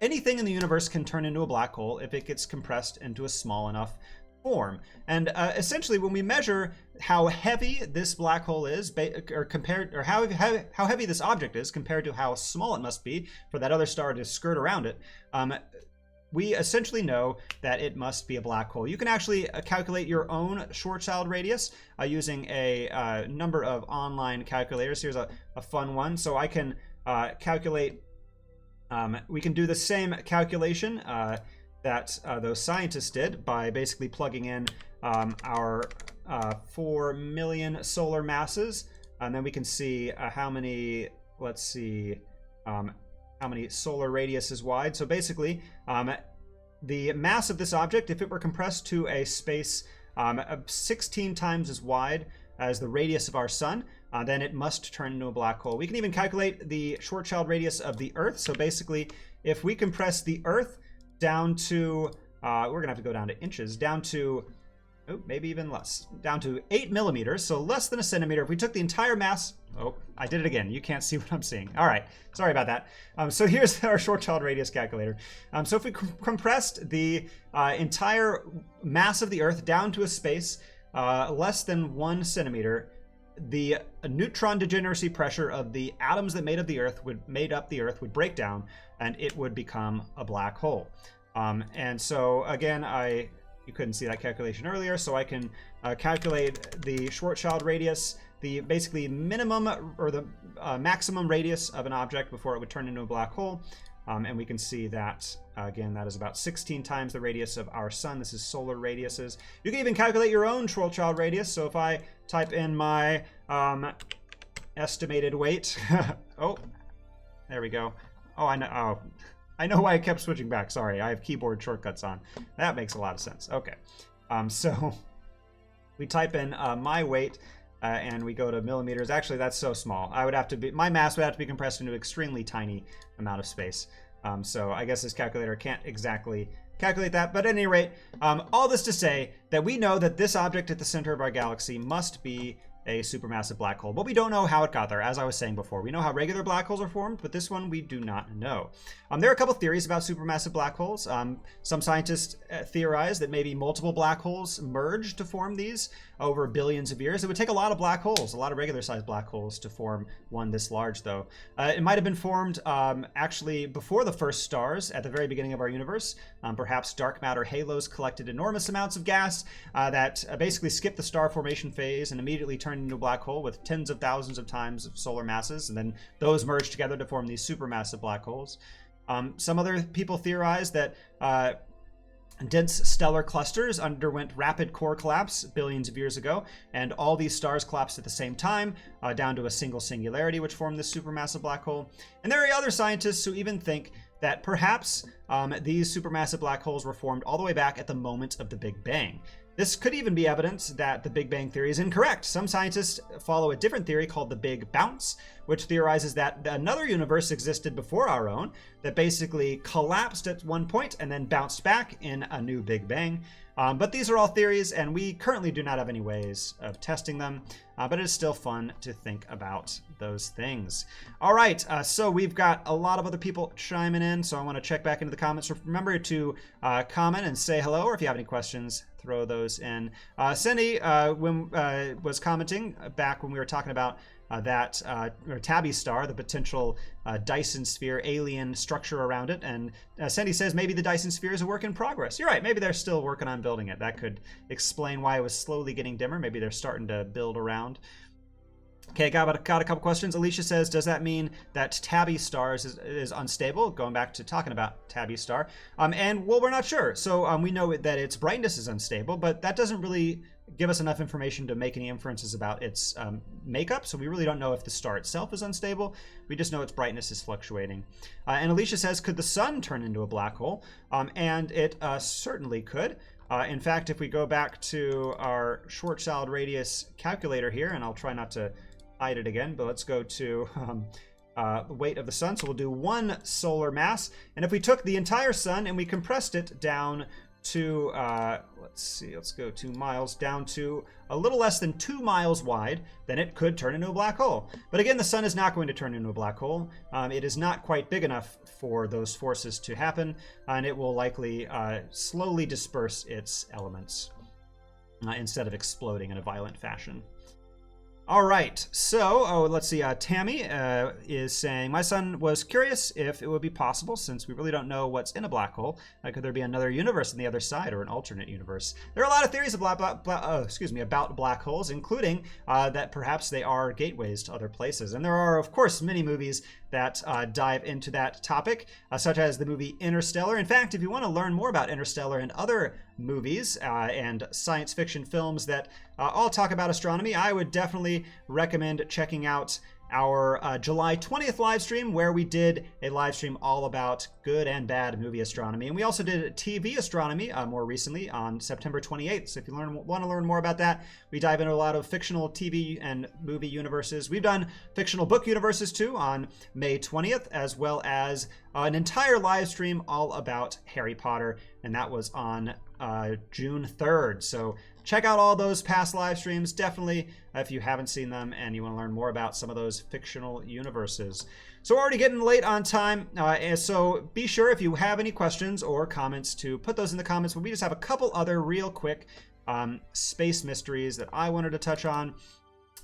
anything in the universe can turn into a black hole if it gets compressed into a small enough form. And essentially, when we measure how heavy this black hole is, or how heavy this object is compared to how small it must be for that other star to skirt around it, we essentially know that it must be a black hole. You can actually calculate your own Schwarzschild radius using a number of online calculators. Here's a fun one. So I can calculate, we can do the same calculation that those scientists did by basically plugging in our 4 million solar masses. And then we can see how many, let's see, how many solar radius is wide. So basically, the mass of this object, if it were compressed to a space 16 times as wide as the radius of our sun, then it must turn into a black hole. We can even calculate the Schwarzschild radius of the Earth. So basically, if we compress the Earth down to, we're going to have to go down to inches, down to, maybe even less, down to 8 millimeters, so less than a centimeter. If we took the entire mass, I did it again. You can't see what I'm seeing. All right, sorry about that. So here's our Schwarzschild radius calculator. So if we compressed the entire mass of the Earth down to a space less than 1 centimeter, the neutron degeneracy pressure of the atoms that made up the Earth would break down, and it would become a black hole. And so again, you couldn't see that calculation earlier, so I can calculate the Schwarzschild radius, the basically minimum or the maximum radius of an object before it would turn into a black hole. And we can see that, again, that is about 16 times the radius of our sun. This is solar radiuses. You can even calculate your own Schwarzschild radius. So if I type in my estimated weight, there we go. I know why I kept switching back. Sorry, I have keyboard shortcuts on. That makes a lot of sense. Okay, so we type in my weight, and we go to millimeters. Actually, that's so small. My mass would have to be compressed into an extremely tiny amount of space. So I guess this calculator can't exactly calculate that. But at any rate, all this to say that we know that this object at the center of our galaxy must be a supermassive black hole. But we don't know how it got there, as I was saying before. We know how regular black holes are formed, but this one we do not know. There are a couple theories about supermassive black holes. Some scientists theorize that maybe multiple black holes merged to form these over billions of years. It would take a lot of black holes, a lot of regular-sized black holes to form one this large, though. It might have been formed actually before the first stars at the very beginning of our universe. Perhaps dark matter halos collected enormous amounts of gas that basically skipped the star formation phase and immediately turned into a black hole with tens of thousands of times of solar masses, and then those merged together to form these supermassive black holes. Some other people theorize that dense stellar clusters underwent rapid core collapse billions of years ago, and all these stars collapsed at the same time down to a single singularity, which formed this supermassive black hole. And there are other scientists who even think that perhaps these supermassive black holes were formed all the way back at the moment of the Big Bang. This could even be evidence that the Big Bang theory is incorrect. Some scientists follow a different theory called the Big Bounce, which theorizes that another universe existed before our own that basically collapsed at one point and then bounced back in a new Big Bang. But these are all theories, and we currently do not have any ways of testing them, but it is still fun to think about those things. All right, so we've got a lot of other people chiming in, so I want to check back into the comments. So remember to comment and say hello, or if you have any questions, throw those in. Cindy was commenting back when we were talking about that Tabby star, the potential Dyson sphere alien structure around it, and Cindy says maybe the Dyson sphere is a work in progress. You're right, maybe they're still working on building it. That could explain why it was slowly getting dimmer. Maybe they're starting to build around. Okay, got a couple questions. Alicia says, does that mean that Tabby star is unstable? Going back to talking about Tabby star. And well, we're not sure. So we know that its brightness is unstable, but that doesn't really give us enough information to make any inferences about its makeup. So we really don't know if the star itself is unstable. We just know its brightness is fluctuating. And Alicia says, could the sun turn into a black hole? And it certainly could. In fact, if we go back to our Schwarzschild radius calculator here, and I'll try not to hide it again, but let's go to weight of the sun. So we'll do 1 solar mass. And if we took the entire sun and we compressed it down to, let's go 2 miles, down to a little less than 2 miles wide, then it could turn into a black hole. But again, the sun is not going to turn into a black hole. It is not quite big enough for those forces to happen, and it will likely slowly disperse its elements instead of exploding in a violent fashion. All right, so let's see. Tammy is saying, my son was curious if it would be possible, since we really don't know what's in a black hole, could there be another universe on the other side, or an alternate universe? There are a lot of theories of about black holes, including that perhaps they are gateways to other places. And there are, of course, many movies that dive into that topic, such as the movie Interstellar. In fact, if you want to learn more about Interstellar and other movies and science fiction films that all talk about astronomy, I would definitely recommend checking out our July 20th live stream, where we did a live stream all about good and bad movie astronomy. And we also did TV astronomy more recently on September 28th. So if you want to learn more about that, we dive into a lot of fictional TV and movie universes. We've done fictional book universes too on May 20th, as well as an entire live stream all about Harry Potter, and that was on June 3rd. So check out all those past live streams, definitely, if you haven't seen them and you want to learn more about some of those fictional universes. So we're already getting late on time, so be sure, if you have any questions or comments, to put those in the comments. But we just have a couple other real quick space mysteries that I wanted to touch on.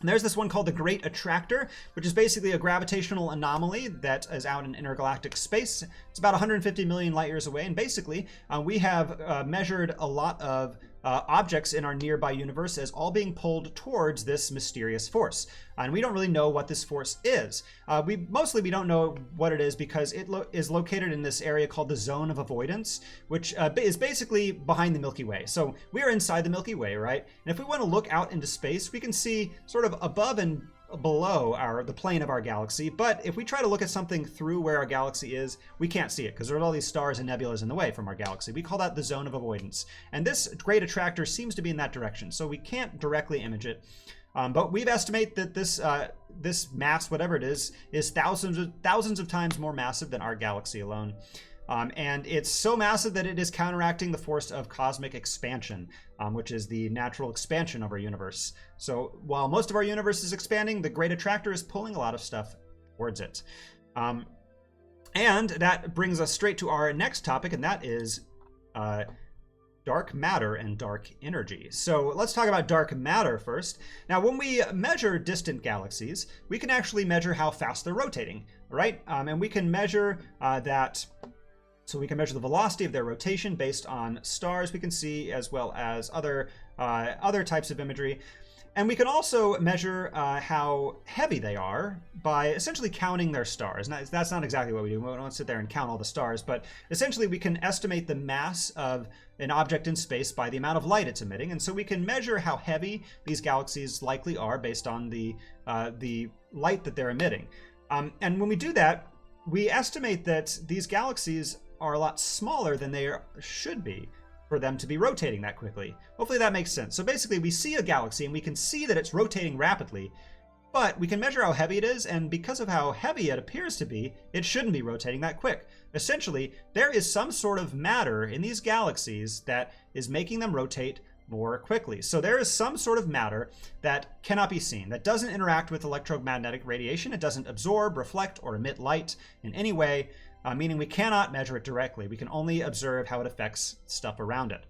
And there's this one called the Great Attractor, which is basically a gravitational anomaly that is out in intergalactic space. It's about 150 million light years away, and basically we have measured a lot of objects in our nearby universe as all being pulled towards this mysterious force. And we don't really know what this force is. We don't know what it is because it is located in this area called the zone of avoidance, which is basically behind the Milky Way. So we are inside the Milky Way, right? And if we want to look out into space, we can see sort of above and below the plane of our galaxy. But if we try to look at something through where our galaxy is, we can't see it because there's all these stars and nebulas in the way from our galaxy. We call that the zone of avoidance. And this Great Attractor seems to be in that direction, so we can't directly image it. But we've estimated that this mass, whatever it is thousands of times more massive than our galaxy alone. And it's so massive that it is counteracting the force of cosmic expansion, which is the natural expansion of our universe. So while most of our universe is expanding, the Great Attractor is pulling a lot of stuff towards it. And that brings us straight to our next topic, and that is dark matter and dark energy. So let's talk about dark matter first. Now, when we measure distant galaxies, we can actually measure how fast they're rotating, right? And we can measure that. So we can measure the velocity of their rotation based on stars we can see, as well as other types of imagery. And we can also measure how heavy they are by essentially counting their stars. Now, that's not exactly what we do. We don't sit there and count all the stars, but essentially we can estimate the mass of an object in space by the amount of light it's emitting. And so we can measure how heavy these galaxies likely are based on the light that they're emitting. And when we do that, we estimate that these galaxies are a lot smaller than they should be for them to be rotating that quickly. Hopefully that makes sense. So basically we see a galaxy and we can see that it's rotating rapidly, but we can measure how heavy it is, and because of how heavy it appears to be, it shouldn't be rotating that quick. Essentially, there is some sort of matter in these galaxies that is making them rotate more quickly. So there is some sort of matter that cannot be seen, that doesn't interact with electromagnetic radiation. It doesn't absorb, reflect, or emit light in any way, meaning we cannot measure it directly. We can only observe how it affects stuff around it.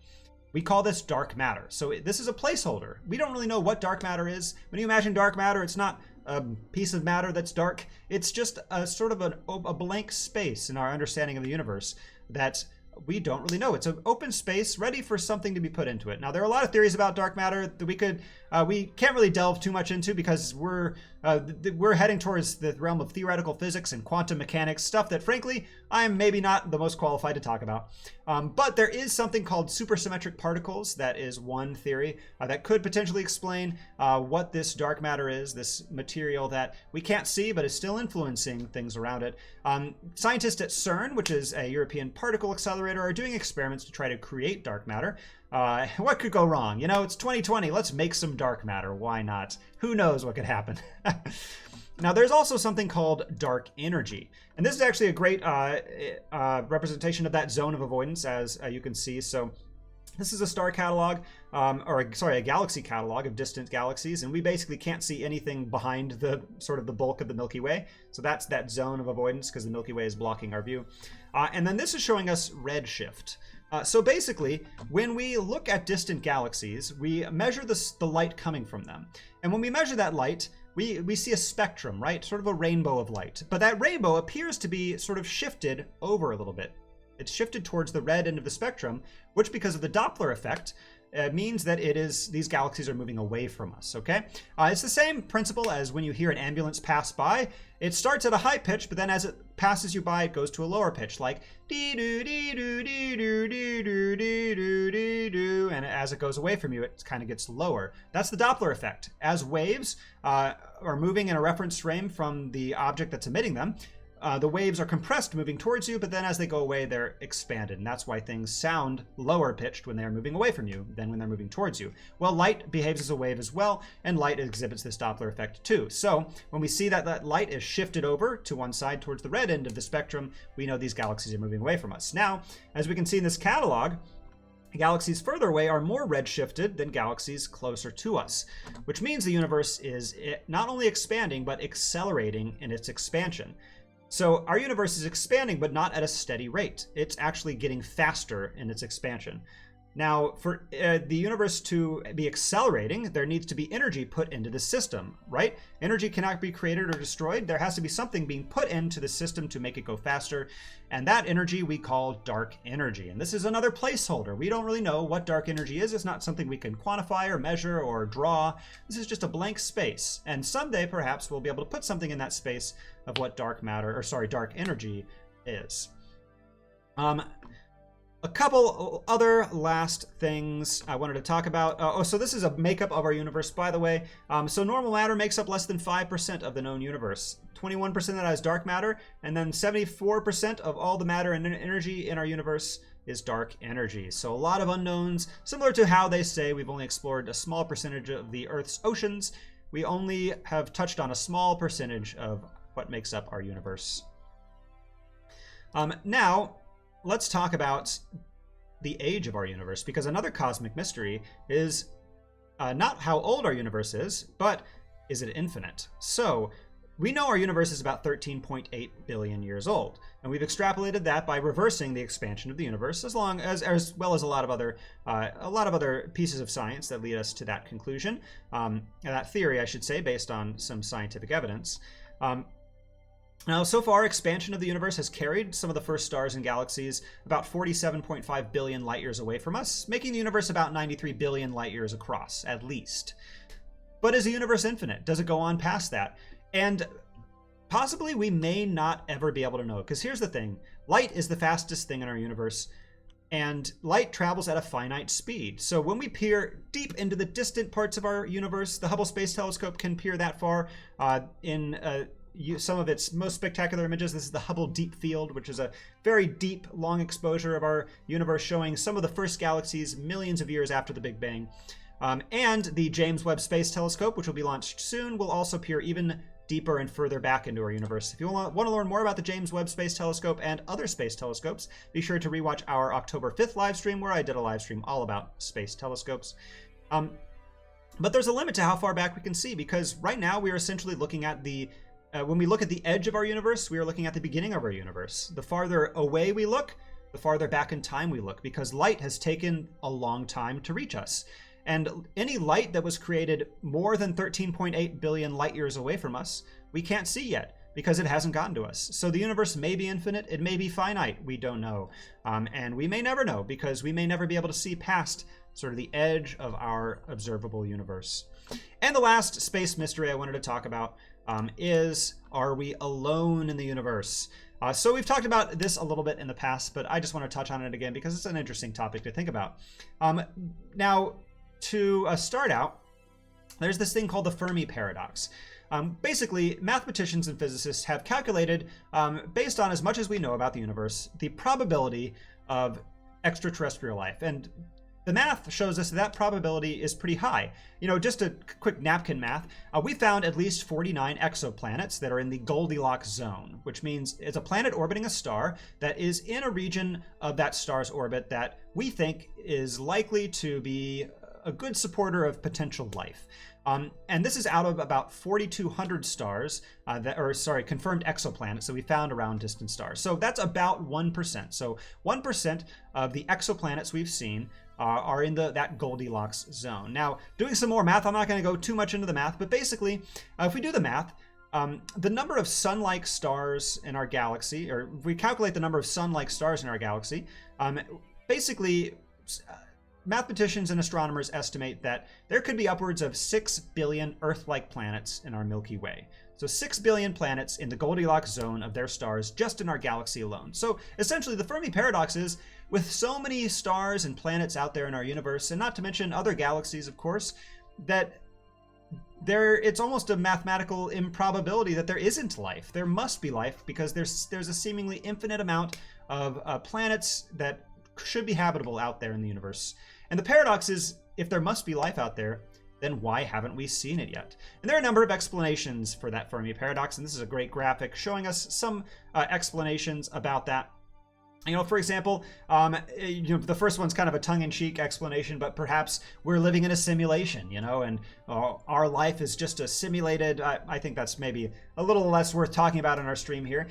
We call this dark matter. So this is a placeholder. We don't really know what dark matter is. When you imagine dark matter, it's not a piece of matter that's dark. It's just a sort of a blank space in our understanding of the universe that we don't really know. It's an open space ready for something to be put into it. Now, there are a lot of theories about dark matter that we can't really delve too much into because we're heading towards the realm of theoretical physics and quantum mechanics, stuff that, frankly, I'm maybe not the most qualified to talk about. But there is something called supersymmetric particles. That is one theory that could potentially explain what this dark matter is, this material that we can't see but is still influencing things around it. Scientists at CERN, which is a European particle accelerator, are doing experiments to try to create dark matter. What could go wrong? You know, it's 2020. Let's make some dark matter. Why not? Who knows what could happen? Now, there's also something called dark energy, and this is actually a great representation of that zone of avoidance, as you can see. So this is a star catalog, a galaxy catalog of distant galaxies, and we basically can't see anything behind the sort of the bulk of the Milky Way. So that's that zone of avoidance because the Milky Way is blocking our view. And then this is showing us redshift. So basically, when we look at distant galaxies, we measure the light coming from them. And when we measure that light, we see a spectrum, right? Sort of a rainbow of light. But that rainbow appears to be sort of shifted over a little bit. It's shifted towards the red end of the spectrum, which, because of the Doppler effect, means that these galaxies are moving away from us, okay? It's the same principle as when you hear an ambulance pass by. It starts at a high pitch, but then as it passes you by, it goes to a lower pitch, like dee-doo-dee-doo-dee-doo-dee-doo-dee-doo-dee-doo, and as it goes away from you, it kind of gets lower. That's the Doppler effect. As waves are moving in a reference frame from the object that's emitting them, the waves are compressed moving towards you, but then as they go away, they're expanded. And that's why things sound lower pitched when they're moving away from you than when they're moving towards you. Well, light behaves as a wave as well, and light exhibits this Doppler effect too. So when we see that light is shifted over to one side towards the red end of the spectrum, we know these galaxies are moving away from us. Now, as we can see in this catalog, galaxies further away are more redshifted than galaxies closer to us, which means the universe is not only expanding, but accelerating in its expansion. So our universe is expanding, but not at a steady rate. It's actually getting faster in its expansion. Now, for the universe to be accelerating, there needs to be energy put into the system, right? Energy cannot be created or destroyed. There has to be something being put into the system to make it go faster. And that energy we call dark energy. And this is another placeholder. We don't really know what dark energy is. It's not something we can quantify or measure or draw. This is just a blank space. And someday, perhaps, we'll be able to put something in that space of what dark energy is. A couple other last things I wanted to talk about. So this is a makeup of our universe, by the way. So normal matter makes up less than 5% of the known universe. 21% of that is dark matter, and then 74% of all the matter and energy in our universe is dark energy. So a lot of unknowns, similar to how they say we've only explored a small percentage of the Earth's oceans. We only have touched on a small percentage of what makes up our universe. Now, let's talk about the age of our universe, because another cosmic mystery is not how old our universe is, but is it infinite? So we know our universe is about 13.8 billion years old, and we've extrapolated that by reversing the expansion of the universe, as well as a lot of other pieces of science that lead us to that conclusion, that theory, I should say, based on some scientific evidence. Now, so far, expansion of the universe has carried some of the first stars and galaxies about 47.5 billion light years away from us, making the universe about 93 billion light years across, at least. But is the universe infinite? Does it go on past that? And possibly we may not ever be able to know, because here's the thing. Light is the fastest thing in our universe, and light travels at a finite speed. So when we peer deep into the distant parts of our universe, the Hubble Space Telescope can peer that far some of its most spectacular images. This is the Hubble Deep Field, which is a very deep, long exposure of our universe, showing some of the first galaxies millions of years after the Big Bang. And the James Webb Space Telescope, which will be launched soon, will also peer even deeper and further back into our universe. If you want to learn more about the James Webb Space Telescope and other space telescopes, be sure to rewatch our October 5th live stream, where I did a live stream all about space telescopes. But there's a limit to how far back we can see, because right now we are essentially looking at when we look at the edge of our universe, we are looking at the beginning of our universe. The farther away we look, the farther back in time we look, because light has taken a long time to reach us. And any light that was created more than 13.8 billion light years away from us, we can't see yet, because it hasn't gotten to us. So the universe may be infinite, it may be finite, we don't know. And we may never know, because we may never be able to see past sort of the edge of our observable universe. And the last space mystery I wanted to talk about is, are we alone in the universe? So we've talked about this a little bit in the past, but I just want to touch on it again because it's an interesting topic to think about. Now, to start out, there's this thing called the Fermi paradox. Basically, mathematicians and physicists have calculated, based on as much as we know about the universe, the probability of extraterrestrial life. And the math shows us that probability is pretty high. You know, just a quick napkin math, we found at least 49 exoplanets that are in the Goldilocks zone, which means it's a planet orbiting a star that is in a region of that star's orbit that we think is likely to be a good supporter of potential life. And this is out of about 4,200 stars, confirmed exoplanets that we found around distant stars. So that's about 1%. So 1% of the exoplanets we've seen are in that Goldilocks zone. Now, doing some more math, I'm not going to go too much into the math, but basically, if we do the math, the number of sun-like stars in our galaxy, or if we calculate the number of sun-like stars in our galaxy, basically, mathematicians and astronomers estimate that there could be upwards of 6 billion Earth-like planets in our Milky Way. So 6 billion planets in the Goldilocks zone of their stars just in our galaxy alone. So essentially the Fermi paradox is, with so many stars and planets out there in our universe, and not to mention other galaxies, of course, that it's almost a mathematical improbability that there isn't life. There must be life because there's a seemingly infinite amount of planets that should be habitable out there in the universe. And the paradox is, if there must be life out there, then why haven't we seen it yet? And there are a number of explanations for that Fermi paradox, and this is a great graphic showing us some explanations about that. You know, for example, the first one's kind of a tongue-in-cheek explanation, but perhaps we're living in a simulation, you know, and our life is just a simulated. I think that's maybe a little less worth talking about in our stream here.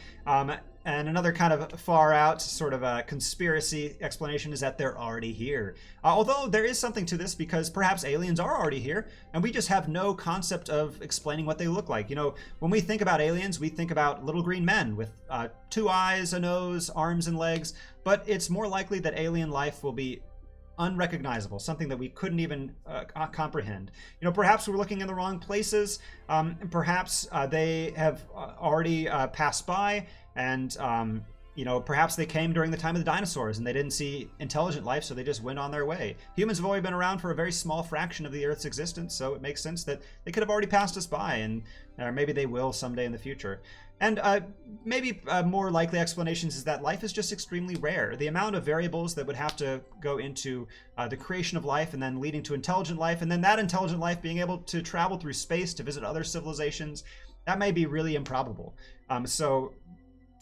And another kind of far out sort of a conspiracy explanation is that they're already here. Although there is something to this, because perhaps aliens are already here and we just have no concept of explaining what they look like. You know, when we think about aliens, we think about little green men with 2 eyes, a nose, arms and legs, but it's more likely that alien life will be unrecognizable, something that we couldn't even comprehend. You know, perhaps we're looking in the wrong places. Perhaps they have already passed by, and you know, perhaps they came during the time of the dinosaurs and they didn't see intelligent life, so they just went on their way. Humans have only been around for a very small fraction of the Earth's existence, so it makes sense that they could have already passed us by, and maybe they will someday in the future. And maybe more likely explanations is that life is just extremely rare. The amount of variables that would have to go into the creation of life and then leading to intelligent life, and then that intelligent life being able to travel through space to visit other civilizations, that may be really improbable. So,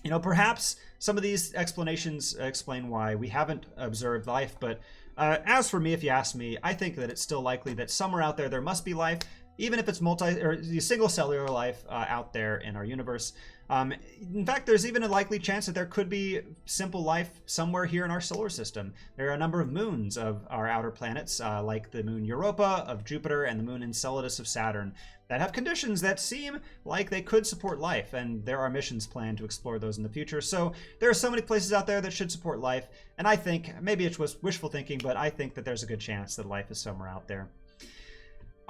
you know, perhaps some of these explanations explain why we haven't observed life. But as for me, if you ask me, I think that it's still likely that somewhere out there must be life, even if it's single cellular life out there in our universe. In fact, there's even a likely chance that there could be simple life somewhere here in our solar system. There are a number of moons of our outer planets, like the moon Europa of Jupiter and the moon Enceladus of Saturn, that have conditions that seem like they could support life, and there are missions planned to explore those in the future. So there are so many places out there that should support life, and I think, maybe it was wishful thinking, but I think that there's a good chance that life is somewhere out there.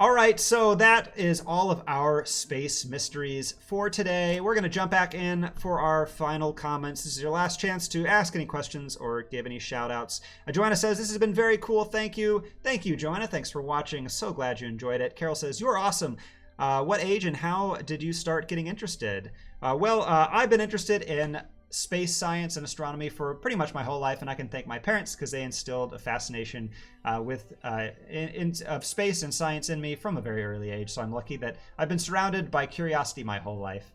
All right, so that is all of our space mysteries for today. We're going to jump back in for our final comments. This is your last chance to ask any questions or give any shout outs. Joanna says, this has been very cool. Thank you. Thank you, Joanna. Thanks for watching. So glad you enjoyed it. Carol says, you're awesome. What age and how did you start getting interested? Well, I've been interested in space science and astronomy for pretty much my whole life, and I can thank my parents because they instilled a fascination of space and science in me from a very early age. So I'm lucky that I've been surrounded by curiosity my whole life.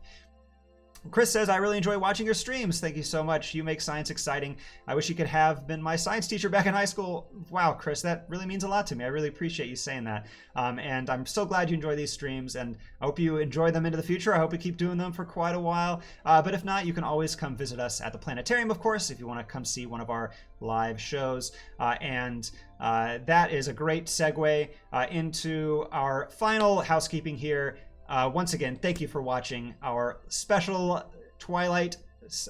Chris says, I really enjoy watching your streams. Thank you so much. You make science exciting. I wish you could have been my science teacher back in high school. Wow, Chris, that really means a lot to me. I really appreciate you saying that. And I'm so glad you enjoy these streams, and I hope you enjoy them into the future. I hope we keep doing them for quite a while. But if not, you can always come visit us at the Planetarium, of course, if you want to come see one of our live shows. That is a great segue into our final housekeeping here. Once again, thank you for watching our special Twilight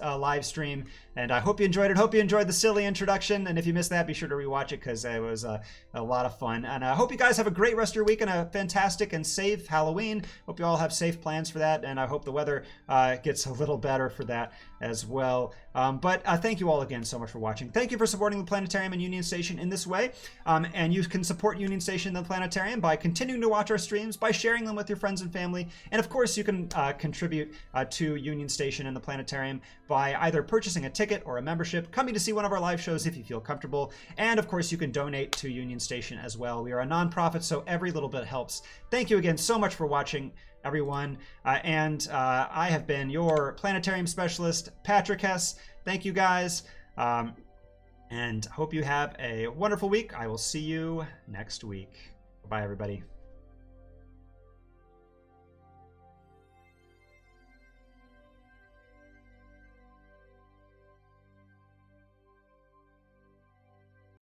live stream, and I hope you enjoyed it. Hope you enjoyed the silly introduction, and if you missed that, be sure to rewatch it because it was a lot of fun. And I hope you guys have a great rest of your week and a fantastic and safe Halloween. Hope you all have safe plans for that, and I hope the weather gets a little better for that as well. But thank you all again so much for watching. Thank you for supporting the Planetarium and Union Station in this way. And you can support Union Station and the Planetarium by continuing to watch our streams, by sharing them with your friends and family. And of course, you can contribute to Union Station and the Planetarium by either purchasing a ticket or a membership, coming to see one of our live shows if you feel comfortable. And of course, you can donate to Union Station as well. We are a nonprofit, so every little bit helps. Thank you again so much for watching, everyone. I have been your Planetarium Specialist, Patrick Hess. Thank you, guys. And hope you have a wonderful week. I will see you next week. Bye, everybody.